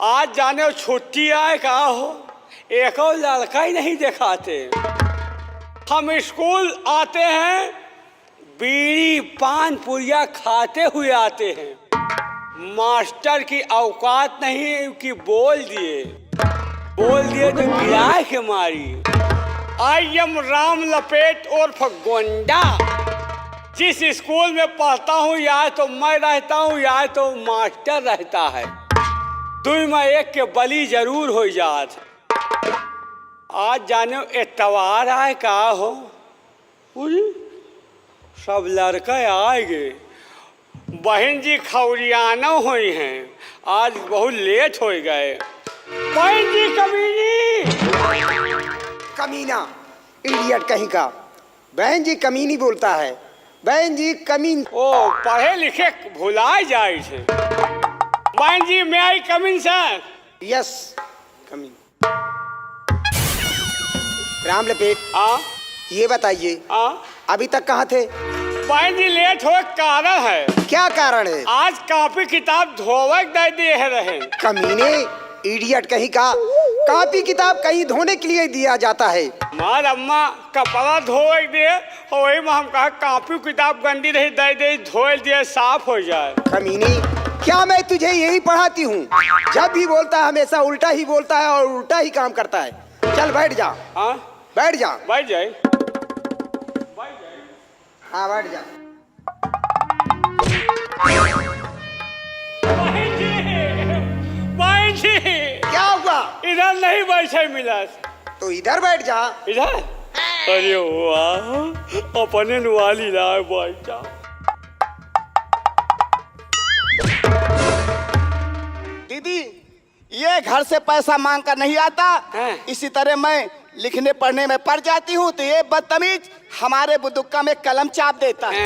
आज जाने छुट्टी आए कहा हो, एक और लड़का ही नहीं दिखाते। हम स्कूल आते हैं बीड़ी पान पुड़िया खाते हुए आते हैं। मास्टर की औकात नहीं कि बोल दिए तो गिराए के मारी। आई एम राम लपेट उर्फ गोंडा। जिस स्कूल में पढ़ता हूँ या तो मैं रहता हूँ या तो मास्टर रहता है। दुई में एक के बली जरूर हो जात। आज जाने एतवार आए का हो, सब लड़का आएंगे। बहन जी खौरियाना हुई हैं, आज बहुत लेट हो गए। बहन जी कमीना, इडियट कहीं का। बहन जी कमीनी बोलता है। बहन जी कमीन। ओ पढ़े लिखे भुलाए जाए थे। बहन जी मैं आई कमीन सर। यस कमीन। राम लपेट, ये बताइए अभी तक कहाँ थे? बहन जी लेट हो कारण है। क्या कारण है? आज कॉपी किताब धोवे दे दिए रहे। कमीने, इडियट कहीं का। कॉपी किताब कहीं धोने के लिए दिया जाता है। मार अम्मा कपड़ा धोए दिए, वही में हम कहा कॉपी किताब गंदी रही दे धोए दिए साफ हो जाए। कमीने, क्या मैं तुझे यही पढ़ाती हूँ? जब भी बोलता है हमेशा उल्टा ही बोलता है और उल्टा ही काम करता है। चल बैठ जा। हाँ बैठ जा। बैठ जाए। हाँ बैठ जा। नहीं बैठे मिला। तो इधर बैठ जा। इधर? अरे वाह, अपने नुआली लाए बैठा। दीदी, ये घर से पैसा मांग कर नहीं आता, इसी तरह मैं लिखने पढ़ने में पड़ जाती हूँ तो ये बदतमीज हमारे बुदुक्का में कलम चाप देता है।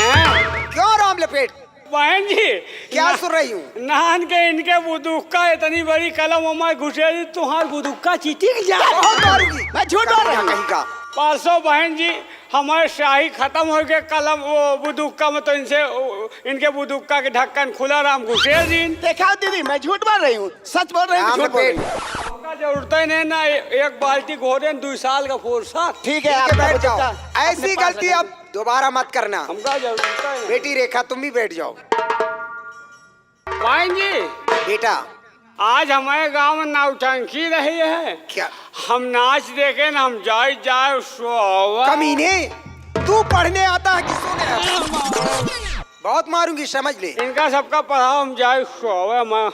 क्यों राम लपेट? बहन जी क्या सुन रही हूँ? नान के इनके बुदुक्का इतनी बड़ी कलम हमारे घुसेरी, तुम्हार बुदुक्का चीटी जा। बहुत मारूंगी। मैं झूठ बोल रहा हूँ कहीं का। परसों बहन जी हमारे शाही खत्म हो गए कलम वो बुदुक्का में, तो इनसे इनके बुदुक्का के ढक्कन खुला राम घुसेर जी। देखा दीदी, मैं झूठ बोल रही हूँ, सच बोल रही हूँ, झूठ बोल रही हूँ। हमका जरूरत ही नहीं ना, एक बाल्टी घोरे 2 साल का फुर्सत। ठीक है, ठीक है, बैठ जाओ। ऐसी गलती अब दोबारा मत करना। हमका जरूरत है। बेटी रेखा तुम भी बैठ जाओ। बहन जी बेटा आज हमारे गांव में नौटंकी रही है। क्या? हम नाच देखे ना, हम जाए कमीने, तू पढ़ने आता है कि सोने आता? बहुत मारूंगी, समझ ले। इनका सबका पढ़ाओ, हम जाए सोवे। मैं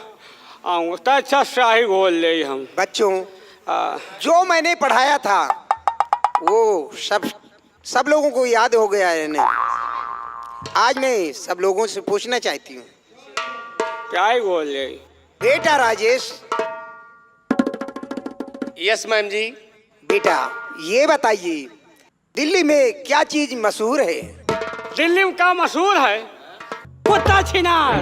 आऊँगा तो अच्छा शाही घोल ले हम। बच्चों, जो मैंने पढ़ाया था वो सब लोगों को याद हो गया है ना। आज मैं सब लोगों से पूछना चाहती हूँ। क्या ही घोल ले? बेटा राजेश। यस मैम जी। बेटा ये बताइए, दिल्ली में क्या चीज मशहूर है? दिल्ली में क्या मशहूर है? कुत्ता छिनार।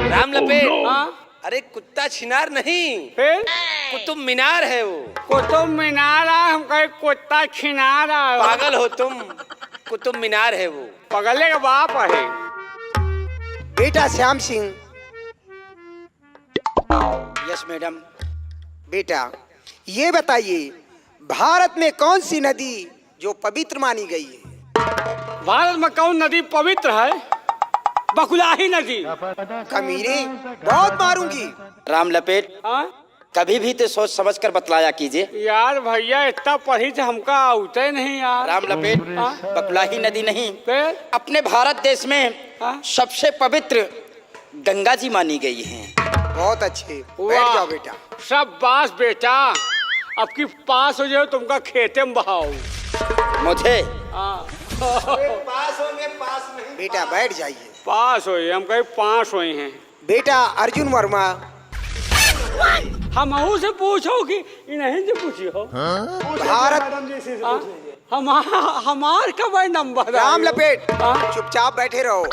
राम लपेट। हाँ? अरे कुत्ता छिनार नहीं, फिर कुतुब मीनार है वो। कुतुब मीनार है, हम कहे कुत्ता छिनार है। पागल हो तुम, कुतुब मीनार है वो। पगले का बाप है। बेटा श्याम सिंह। Yes madam. बेटा ये बताइए, भारत में कौन सी नदी जो पवित्र मानी गई है? भारत में कौन नदी पवित्र है? बकुलाही नदी। कमीने, बहुत मारूंगी। राम लपेट, हाँ? कभी भी तो सोच समझ कर बतलाया कीजिए। यार भैया इतना पढ़ी थे, हमका आउते नहीं यार। राम लपेट, बकुलाही नदी नहीं, फिर अपने भारत देश में हाँ? सबसे पवित्र गंगा जी मानी गई हैं। बहुत अच्छे, बैठ जाओ बेटा। सब बास बेटा, अब की पास हो जाओ, तुमका खेते में बहाओ। मुझे पास होंगे, पास नहीं। बेटा बैठ जाइए। पास हुई, हम कहीं पास हुए हैं। बेटा अर्जुन वर्मा। हम से पूछो कि इन्हीं से पूछी हो। भारत हमार का भाई नंबर। राम लपेट, चुपचाप बैठे रहो,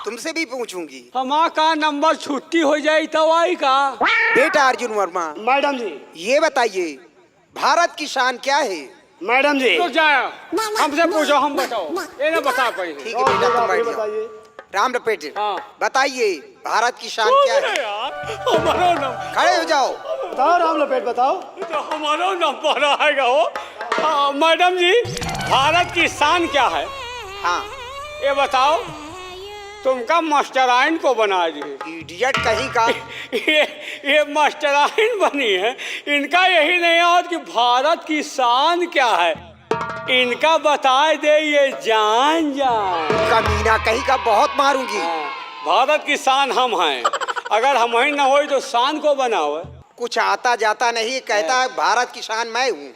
तुमसे भी पूछूंगी। हमारा का नंबर छुट्टी हो जाए तो आई का। बेटा अर्जुन वर्मा। मैडम जी। ये बताइए, भारत की शान क्या है? मैडम जी। तो जाओ, हमसे पूछो, हम बताओ। ये ना बता पाए। ठीक है बेटा, तुम बैठ जाओ। राम लपेट, बताइए भारत की शान क्या है? हमारा नाम। खड़े हो जाओ। बताओ राम लपेट, बताओ। तो हमारा नंबर आएगा हो। मैडम जी, भारत की शान क्या है? हाँ ये बताओ। तुमका मास्टराइन को बना दिए। इडियट कहीं का। ये मास्टराइन बनी है, इनका यही नहीं याद कि भारत की शान क्या है। इनका बता दे ये जान जान। कमीना कहीं का, बहुत मारूंगी। भारत की शान हम हैं, अगर हम ही ना हो तो शान को बनाओ। कुछ आता जाता नहीं, कहता है भारत की शान मैं हूँ।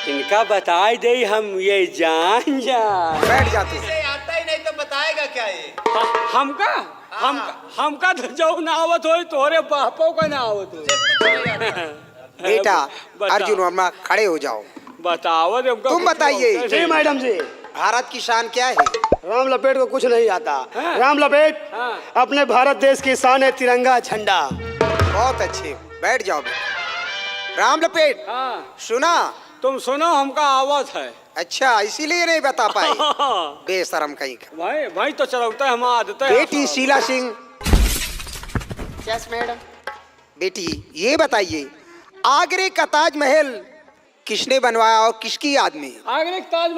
इनका बता दे हम ये जान जान। बैठ जाते। आता ही नहीं तो बताएगा क्या ये? हमका तो जो ना आवत हो, तोरे बापों का ना आवत हो। बेटा अर्जुन वर्मा, खड़े हो जाओ। बताओ तुम बताइए। जी मैडम जी। भारत की शान क्या है? राम लपेट को कुछ नहीं आता। राम लपेट, अपने भारत देश की शान है तिरंगा झंडा। बहुत अच्छे, बैठ जाओ बेटा। राम लपेट, सुना? तुम सुनो, हमका आवत है। अच्छा, इसीलिए नहीं बता पाए। बेशरम कहीं का। भाई तो चलता है, हम आदत है। बेटी शीला सिंह। Yes madam. बेटी ये बताइए, आगरे का ताजमहल किसने बनवाया और किसकी याद में? आगरे का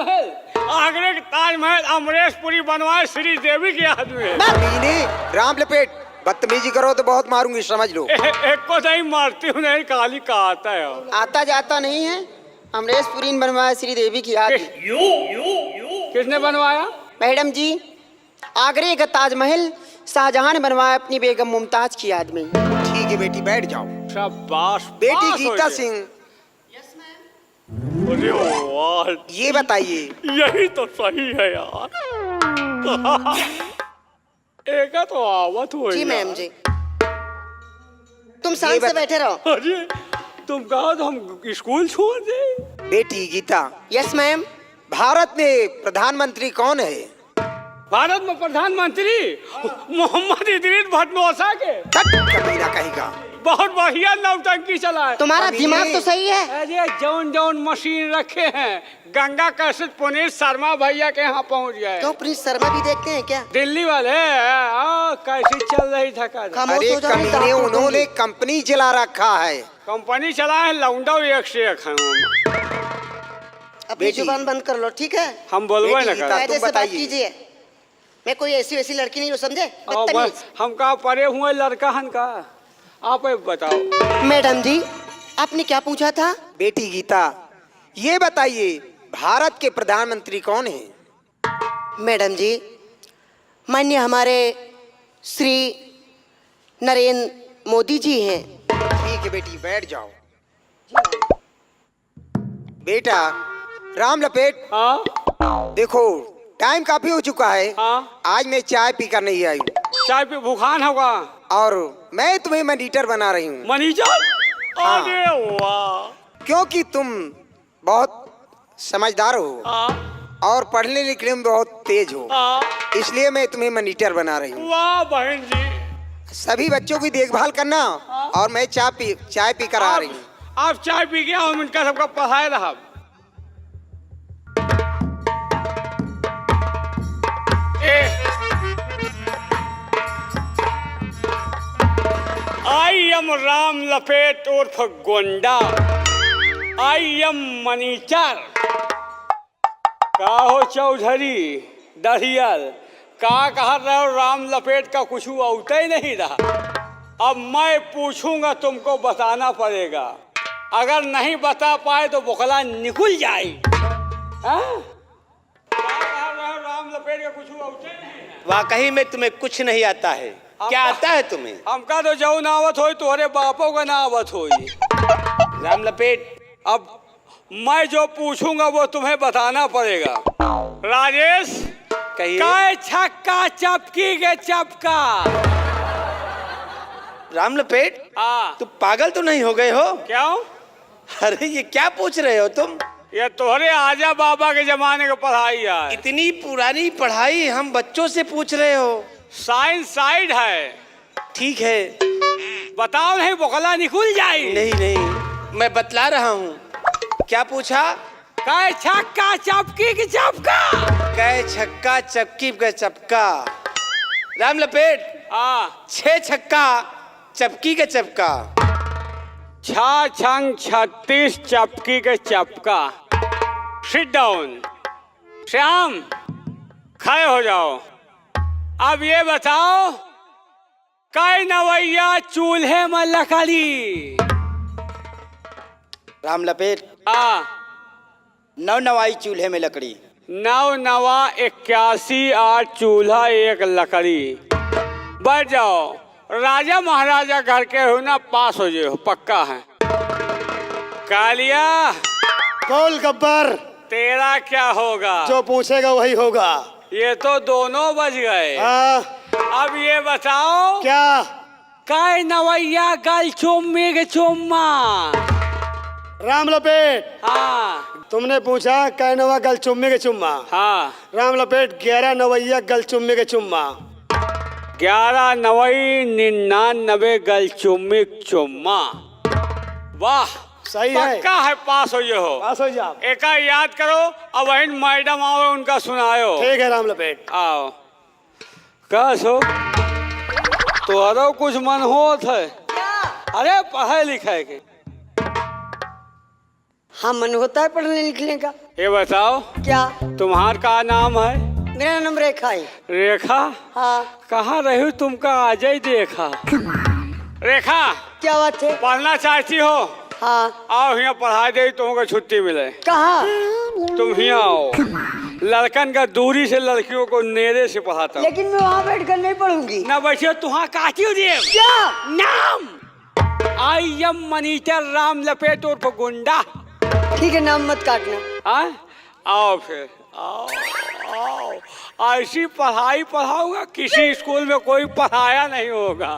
ताजमहल अमरेशपुरी बनवाए, श्री देवी की याद में। राम लपेट, बदतमीजी करो तो बहुत मारूंगी, समझ लो। एक को नहीं मारती हूँ, नहीं काली का आता है। आता जाता नहीं है, अमरेशपुरी ने बनवाया श्री देवी की याद में। किसने बनवाया? मैडम जी, आगरे का ताजमहल शाहजहां ने बनवाया अपनी बेगम मुमताज की याद में। ठीक है बेटी, बैठ जाओ। शाबाश बेटी पास हो गीता गए। सिंह, अरे वाह, ये बताइए यही तो सही है यार। एक तो आवत हो जी मैम जी, तुम शांत से बैठे रहो। अरे तुम कहा तो हम स्कूल छोड़ दे। बेटी गीता, यस मैम। भारत में प्रधानमंत्री कौन है? भारत में प्रधानमंत्री मोहम्मद इदरीस भटनोसा के। कमीना कहेगा। बहुत बढ़िया नौटंकी चला है। तुम्हारा दिमाग तो सही है। अरे जौन जौन मशीन रखे हैं, गंगा कैसेट पुनीत शर्मा भैया के यहाँ पहुँच गए। क्यों प्रिंस शर्मा भी देखते हैं क्या? दिल्ली वाले कैसी चल रही धक्का। अरे कमीने, उन्होंने कंपनी चला रखा है। कंपनी चला है, लौंडा एक से एक है। अपनी जुबान बंद कर लो, ठीक है? हम बोलबे न कर। कायदे से बात कीजिए। मैं कोई ऐसी वैसी लड़की नहीं हूँ, समझे? बदतमीज। हम कहा परे हुए लड़का हन का, आप बताओ। मैडम जी, आपने क्या पूछा था? बेटी गीता, ये बताइए भारत के प्रधानमंत्री कौन है? मैडम जी, माननीय हमारे श्री नरेंद्र मोदी जी हैं। ठीक है बेटी, बैठ जाओ। बेटा राम लपेट, देखो टाइम काफी हो चुका है। आज मैं चाय पीकर नहीं आई। चाय पे भूखान होगा। और मैं तुम्हें मनीटर बना रही हूँ। मनीटर? हाँ। अरे वाह, क्योंकि तुम बहुत समझदार हो और पढ़ने लिखने में बहुत तेज हो, इसलिए मैं तुम्हें मनीटर बना रही हूँ। वाह बहन जी। सभी बच्चों की देखभाल करना और मैं चाय पी कर आ रही हूँ। आप चाय पी गया हम इनका सबका पढ़ाए रहा। आई एम राम लपेट उर्फ गोंडा, आई एम मनीचर। का हो चौधरी दरियल, का कहा रहे हो राम लपेट का कुछ औते ही नहीं रहा। अब मैं पूछूंगा, तुमको बताना पड़ेगा। अगर नहीं बता पाए तो बोखला निकल जाए। राम लपेट का कुछ औते नहीं। वाकई में तुम्हें कुछ नहीं आता है। क्या आता है तुम्हें? हमका तो जो नावत हो तुम्हारे बापों का नावत हो। राम लपेट, अब मैं जो पूछूंगा वो तुम्हें बताना पड़ेगा। राजेश, कहिए। काय छक्का चपकी के चपका। राम लपेट, तुम पागल तो नहीं हो गए हो? क्यों? अरे ये क्या पूछ रहे हो तुम? ये तुम्हारे आजा बाबा के जमाने की पढ़ाई है। इतनी पुरानी पढ़ाई हम बच्चों से पूछ रहे हो? साइंस साइड है। ठीक है, बताओ, नहीं बोखला निकल जाए। नहीं नहीं, मैं बतला रहा हूँ। क्या पूछा? काय छक्का चपकी की चपका। काय छक्का चपकी का चपका। राम लपेट, 6 छक्का चपकी का चपका। 6 छंग 36 चपकी के चपका। Sit down. श्याम, खड़े हो जाओ। अब ये बताओ, कई नवैया चूल्हे में लकड़ी। राम लपेट, 9 नवाई चूल्हे में लकड़ी। 9 नवा 81 8 चूल्हा 1 लकड़ी। बढ़ जाओ। राजा महाराजा घर के हो ना, पास हो जाओ, पक्का है। कालिया, बोल गब्बर, तेरा क्या होगा? जो पूछेगा वही होगा। ये तो दोनों बज गए। अब ये बताओ, क्या? काय नवैया गल चुम्मी के चुम्मा। राम लपेट, तुमने पूछा कै नवा गल चुम्मे के चुम्मा। राम लपेट, 11 नवैया गल चुम्मे के चुम्मा। 11 नवई 99 गल चुम्मी चुम्मा। वाह, सही है। पक्का है, पास हो ये हो। पास हो जाओ। एक याद करो, अब वही मैडम आओ, उनका सुनायो। ठीक है राम लपेट। आओ। कैसो तुम्हारा कुछ मन होत है? अरे पढ़े लिखे के। हाँ, मन होता है पढ़ने लिखने का। ये बताओ, क्या? तुम्हार का नाम है? मेरा नाम रेखा है। रेखा? हाँ। कहाँ रही हो तुमका? आज ही देखा। रेखा, क्या बात है? पढ़ना चाहती हो? हाँ। आओ यहाँ पढ़ा दे, तुमको छुट्टी मिले। कहाँ? तुम यहाँ आओ। लड़कन का दूरी से लड़कियों को नेरे से पढ़ाता हूँ। लेकिन मैं वहाँ बैठ कर नहीं पढ़ूंगी। ना बैठिए, तुहाँ काटी हो दिए। क्या? नाम आई एम मनीटर राम लपेट उर्फ गुंडा। ठीक है, नाम मत काटना। हाँ, आओ फिर, आओ आओ। ऐसी पढ़ाई पढ़ाऊंगा, किसी स्कूल में कोई पढ़ाया नहीं होगा।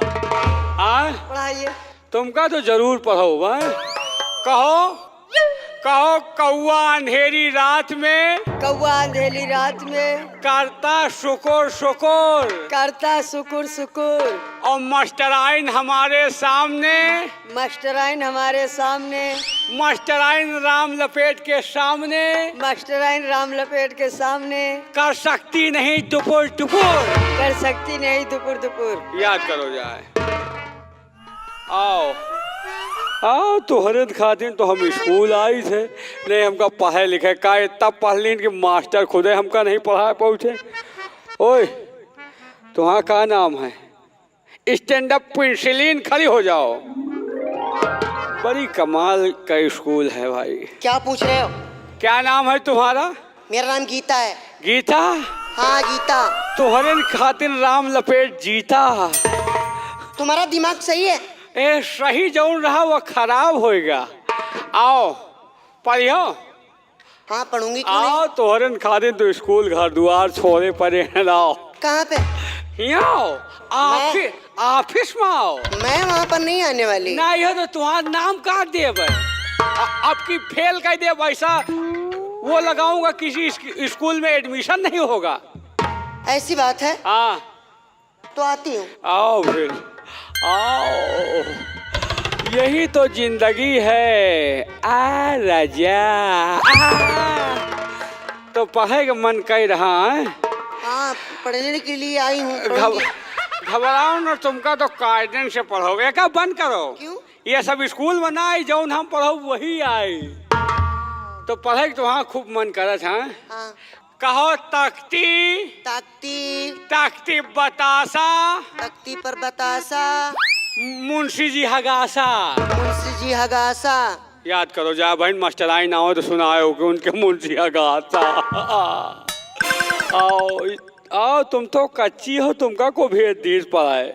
हाँ, पढ़ाइए। तुमका तो जरूर पढ़ाऊंगा। कहो कहो, कौआ अंधेरी रात में, कौआ अंधेरी रात में करता शुकुर शुकुर, करता शुकुर शुकुर, और मास्टराइन हमारे सामने, मास्टराइन हमारे सामने, मास्टराइन राम लपेट के सामने, मास्टराइन राम लपेट के सामने कर सकती नहीं टुपुर टुपुर, कर सकती नहीं दुपुर दुपुर। याद करो जाए। आओ आओ, तुहरे खातिर तो हम स्कूल आई थे, नहीं हमका पढ़े लिखे का इतना पढ़ लीन कि मास्टर खुदे हमका नहीं पढ़ा पहुँचे। ओए, तुम्हारा क्या नाम है? स्टैंड अप पेंसिलीन, खड़ी हो जाओ। बड़ी कमाल का स्कूल है भाई। क्या पूछ रहे हो? क्या नाम है तुम्हारा? मेरा नाम गीता है। गीता? हाँ गीता। तुहरे खातिर राम लपेट जीता। तुम्हारा दिमाग सही है? ए, सही जौन रहा वो खराब होएगा। आओ पढ़ियो। हाँ पढ़ूंगी। आओ, तोहरन खातिर तो स्कूल घर द्वार छोड़े पड़े हैं। आओ। कहाँ पे? आओ, ऑफिस में आओ। मैं वहाँ पर नहीं आने वाली। नहीं हो तो तुम्हारा नाम काट दे, आपकी फेल कर दे, वैसा वो लगाऊंगा, किसी स्कूल में एडमिशन नहीं होगा। ऐसी बात है? हाँ, तो आती हूँ। आओ फिर, आओ। यही तो जिंदगी है। आ राजा, तो पढ़े का मन कर रहा है। हाँ, पढ़ने के लिए आई हूँ। घबराओ न, तुमका तो कायदे से पढ़ोगे। क्या बंद करो। क्यों? ये सब स्कूल में ना आई, जौन हम पढ़ो वही आई। तो पढ़े तो हाँ खूब मन करत है। हाँ। कहो तख्ती, तख्ती, तख्ती बतासा, तख्ती पर बतासा, मुंशी जी हगासा, मुंशी जी हगासा। याद करो जा बहन, मास्टराइन आओ तो सुनाओ कि उनके मुंशी हगासा। आओ आओ, तुम तो कच्ची हो, तुमका को भेज दीज पड़ाए।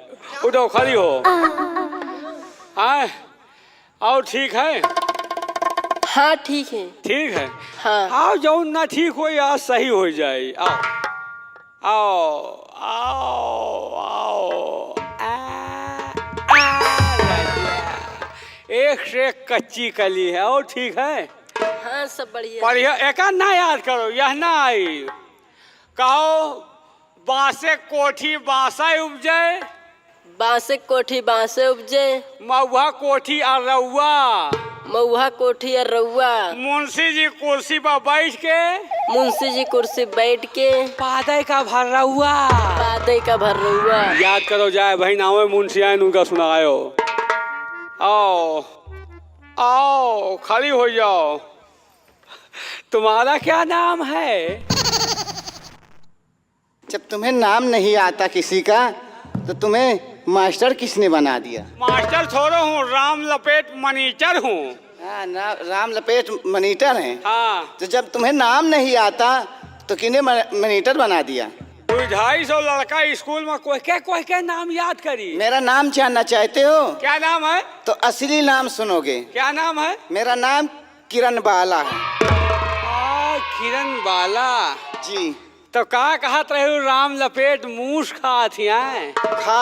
उठो, खड़ी हो। हाँ, आओ, ठीक है? हाँ ठीक है। ठीक है। हाँ। आओ, जौन ना ठीक हो या सही हो जाए। आओ आओ आओ आओ। एक से एक कच्ची कली है। और ठीक है? हाँ सब बढ़िया। बढ़िया। एक ना याद करो, यह ना आई। कहो बांसे कोठी बांसा उपजे, बांसे कोठी बांसे उपजे, महुआ कोठी अरउआ, महुआ कोठी और रउआ, मुंशी जी कुर्सी पर बैठ के, मुंशी जी कुर्सी बैठ के, पादे का भर्रउआ, पादे का भर्रउआ। याद करो जाए बहन। आओ, मुंशी आए उनका सुनायो। आओ आओ, खड़ी हो जाओ। तुम्हारा क्या नाम है? जब तुम्हें नाम नहीं आता किसी का, तो तुम्हें मास्टर किसने बना दिया? मास्टर थोड़ा हूँ, राम लपेट मनीटर हूँ। हाँ, राम लपेट मनीटर हैं। हाँ, तो जब तुम्हें नाम नहीं आता तो किन्हें मनीटर बना दिया? 250 लड़का स्कूल में कोई के नाम याद करी। मेरा नाम जानना चाहते हो? क्या नाम है? तो असली नाम सुनोगे। क्या नाम है? मेरा नाम किरण बाला है। किरण बाला जी। तो कहत रहे राम लपेट मूस खा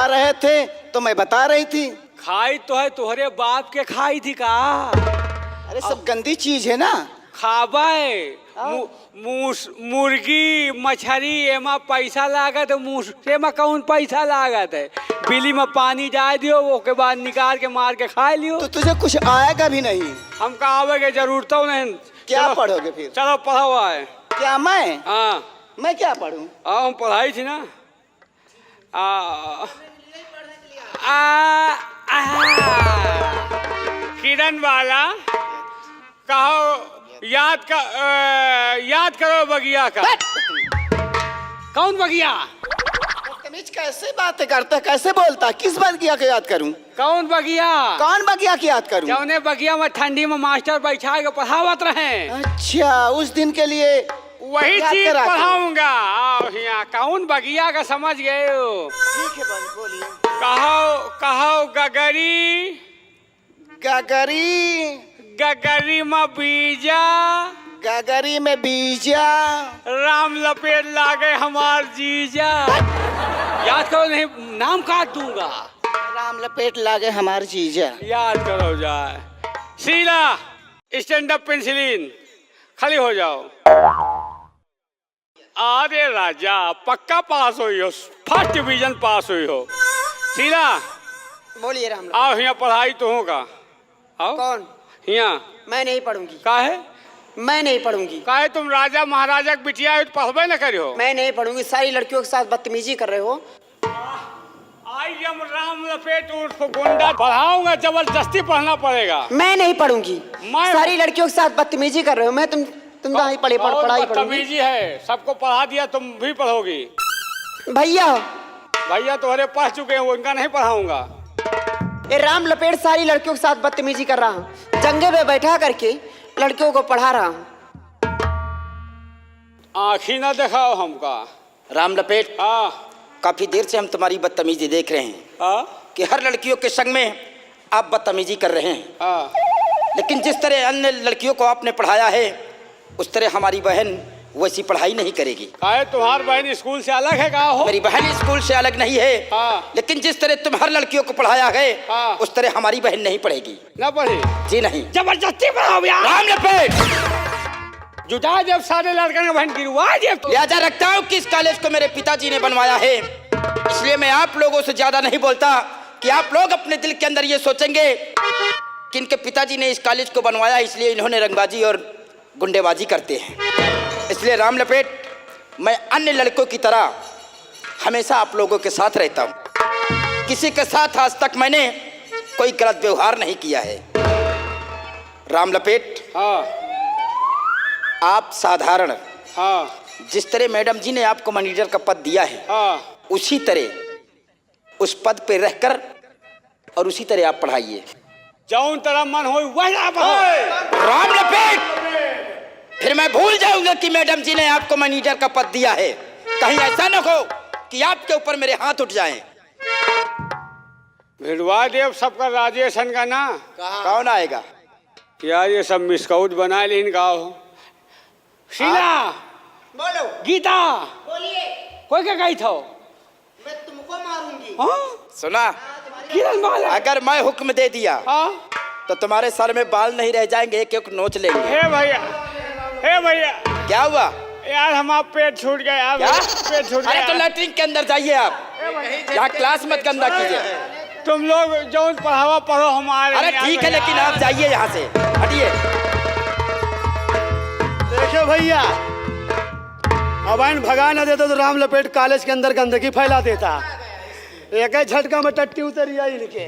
रहे थे तो मैं बता रही थी। खाई तो है, तुहरे बाप के खाई थी का? अरे सब गंदी चीज है ना। खाबे मुर्गी मछली एमा पैसा लागत है, मूस एमा कौन पैसा लागत है? बिली में पानी डाल दियो, वो के बाद निकाल के मार के खा लियो। तो तुझे कुछ आएगा भी नहीं। हमका आवे के जरूरत नहीं। क्या पढ़ोगे फिर? चलो पढ़ो आए। क्या मैं? हाँ, मैं क्या पढ़ूं? हम पढ़ाई थी ना। किरण वाला कहो, याद करो बगिया का। कौन बगिया? कैसे बातें करता, कैसे बोलता? किस बगिया को याद करूं? कौन बगिया? कौन बगिया की याद करूं? जौने बगिया में ठंडी में मास्टर बैठा के पढ़ावत रहे। अच्छा, उस दिन के लिए वही चीज पढ़ाऊंगा। यहाँ कौन बगिया का समझ गए हो? ठीक है, बोलिए। कहो कहो गगरी, गगरी गगरी में बीजा गगरी में बीजा राम लपेट लागे हमार जीजा। याद करो नहीं नाम काट दूंगा। राम लपेट लागे हमार जीजा। याद करो जाए। शीला स्टैंड अप पेंसिलिन खाली हो जाओ। अरे राजा पक्का पास हुई हो, फर्स्ट डिवीजन पास हुई हो। शीला बोलिए राम। आओ यहाँ पढ़ाई तो होगा। आओ। कौन? यहाँ मैं नहीं पढ़ूंगी। काहे? मैं नहीं पढ़ूंगी। काहे? तुम राजा महाराजा के बिटिया हो तो पढ़बे न करियो। मैं नहीं पढ़ूंगी। सारी लड़कियों के साथ बदतमीजी कर रहे हो। आई एम राम लपेट उर्फ गुंडा। पढ़ाऊंगा, जबरदस्ती पढ़ना पड़ेगा। मैं नहीं पढ़ूंगी। सारी लड़कियों के साथ बदतमीजी कर रहे हो। मैं तुम नहीं पढ़ाई पढ़ूंगी। बदतमीजी है, सबको पढ़ा दिया, तुम भी पढ़ोगी। भैया भैया तुम्हारे पढ़ चुके हैं, उनका नहीं पढ़ाऊंगा। ये राम लपेट सारी लड़कियों के साथ बदतमीजी कर रहा हूँ। जंगे पे बैठा करके लड़कियों को पढ़ा रहा हूँ। आँखी ना दिखाओ हमका। राम लपेट, काफी देर से हम तुम्हारी बदतमीजी देख रहे हैं कि हर लड़कियों के संग में आप बदतमीजी कर रहे हैं। लेकिन जिस तरह अन्य लड़कियों को आपने पढ़ाया है उस तरह हमारी बहन वैसी पढ़ाई नहीं करेगी। तुम्हारी बहन स्कूल से अलग है? हो मेरी बहन स्कूल से अलग नहीं है। लेकिन जिस तरह तुम हर लड़कियों को पढ़ाया है उस तरह हमारी बहन नहीं पढ़ेगी। ना पढ़े? जी नहीं। जबरदस्ती पढ़ाओ यार। राम लपेट, जुटा जब सारे लड़के ने बहन गिरवा जब। लिहाजा रखता हूँ कि इस कॉलेज को मेरे पिताजी ने बनवाया है, इसलिए मैं आप लोगों से ज्यादा नहीं बोलता कि आप लोग अपने दिल के अंदर ये सोचेंगे कि इनके पिताजी ने इस कॉलेज को बनवाया इसलिए इन्होंने रंगबाजी और गुंडेबाजी करते हैं। इसलिए राम लपेट, मैं अन्य लड़कों की तरह हमेशा आप लोगों के साथ रहता हूँ। किसी के साथ आज तक मैंने कोई गलत व्यवहार नहीं किया है। राम लपेट, आप साधारण, जिस तरह मैडम जी ने आपको मैनेजर का पद दिया है उसी तरह उस पद पे रहकर और उसी तरह आप पढ़ाइए। जौन तरह मन हो वही। राम लपेट, फिर मैं भूल जाऊंगा कि मैडम जी ने आपको मैनेजर का पद दिया है। कहीं ऐसा न हो कि आपके ऊपर मेरे हाथ उठ जाएं। भिड़वा देव सबका राजेशन का ना। कौन आएगा यार? ये सब मिसकाउट बना लेन गाओ। शीला बोलो। गीता बोलिए। कोई क्या गई था? मैं तुमको मारूंगी। सुना, अगर मैं हुक्म दे दिया तो तुम्हारे सर में बाल नहीं रह जाएंगे, एक एक नोच लेंगे। हे भैया, हे भैया। क्या हुआ यार? हमारा पेट छूट गया यार। पेट छूट गया। अरे तो लैट्रिन के अंदर जाइए आप, यहाँ क्लास मत गंदा कीजिए। तुम लोग जो पढ़ावा पढ़ो हमारे। अरे ठीक है, लेकिन आप जाइए यहाँ से, हटिए। देखो भैया, अब इन भगा न देता तो राम लपेट कॉलेज के अंदर गंदगी फैला देता। एक ही झटका में टट्टी उतर आई इनके।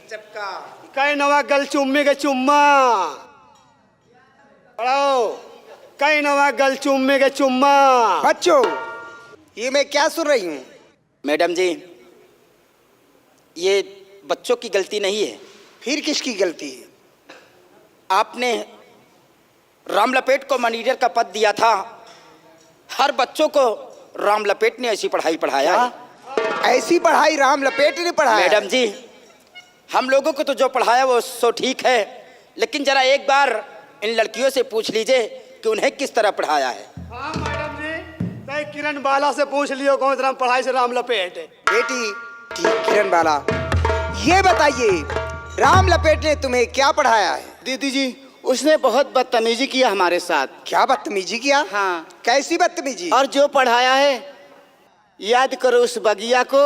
चक्का कई नवा गल चुम्मी के चुम्मा पढ़ाओ। कई नवा गल चुम्मी के चुम्मा। बच्चों, ये मैं क्या सुन रही हूँ? मैडम जी, ये बच्चों की गलती नहीं है। फिर किसकी गलती है? आपने राम लपेट को मैनेजर का पद दिया था, हर बच्चों को राम लपेट ने ऐसी पढ़ाई पढ़ाया है। ऐसी पढ़ाई राम लपेट ने पढ़ाया? मैडम जी, हम लोगों को तो जो पढ़ाया वो सो ठीक है, लेकिन जरा एक बार इन लड़कियों से पूछ लीजिए कि उन्हें किस तरह पढ़ाया है। हाँ मैडम जी, मैं किरण बाला से पूछ लियो कौन तरह पढ़ाई से राम लपेट। बेटी ठीक, किरण बाला, ये बताइए राम लपेट ने तुम्हें क्या पढ़ाया है? दीदी जी, उसने बहुत बदतमीजी किया हमारे साथ। क्या बदतमीजी किया? हाँ। कैसी बदतमीजी? और जो पढ़ाया है, याद करो उस बगिया को,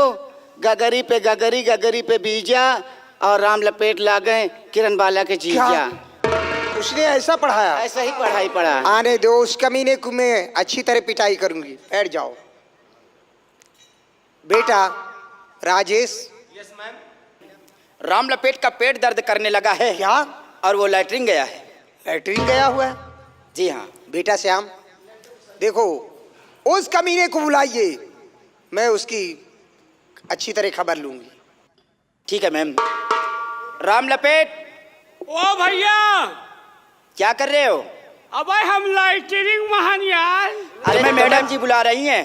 गगरी पे गगरी, गगरी पे बीजा, और राम लपेट ला गए किरण बाला के जीजा। उसने ऐसा पढ़ाया? ऐसा ही पढ़ाई पढ़ा। आने दो, उस कमीने को मैं अच्छी तरह पिटाई करूंगी। बैठ जाओ। बेटा राजेश। Yes ma'am. राम लपेट का पेट दर्द करने लगा है। क्या? और वो लैट्रिन गया है। लैट्रिन गया हुआ है? जी हाँ। बेटा श्याम, देखो उस कमीने को बुलाइए, मैं उसकी अच्छी तरह खबर लूंगी। ठीक है मैम। राम लपेट। ओ भैया, क्या कर रहे हो? अब हम लाइटरिंग महान यार। अरे मैं मैडम जी बुला रही हैं।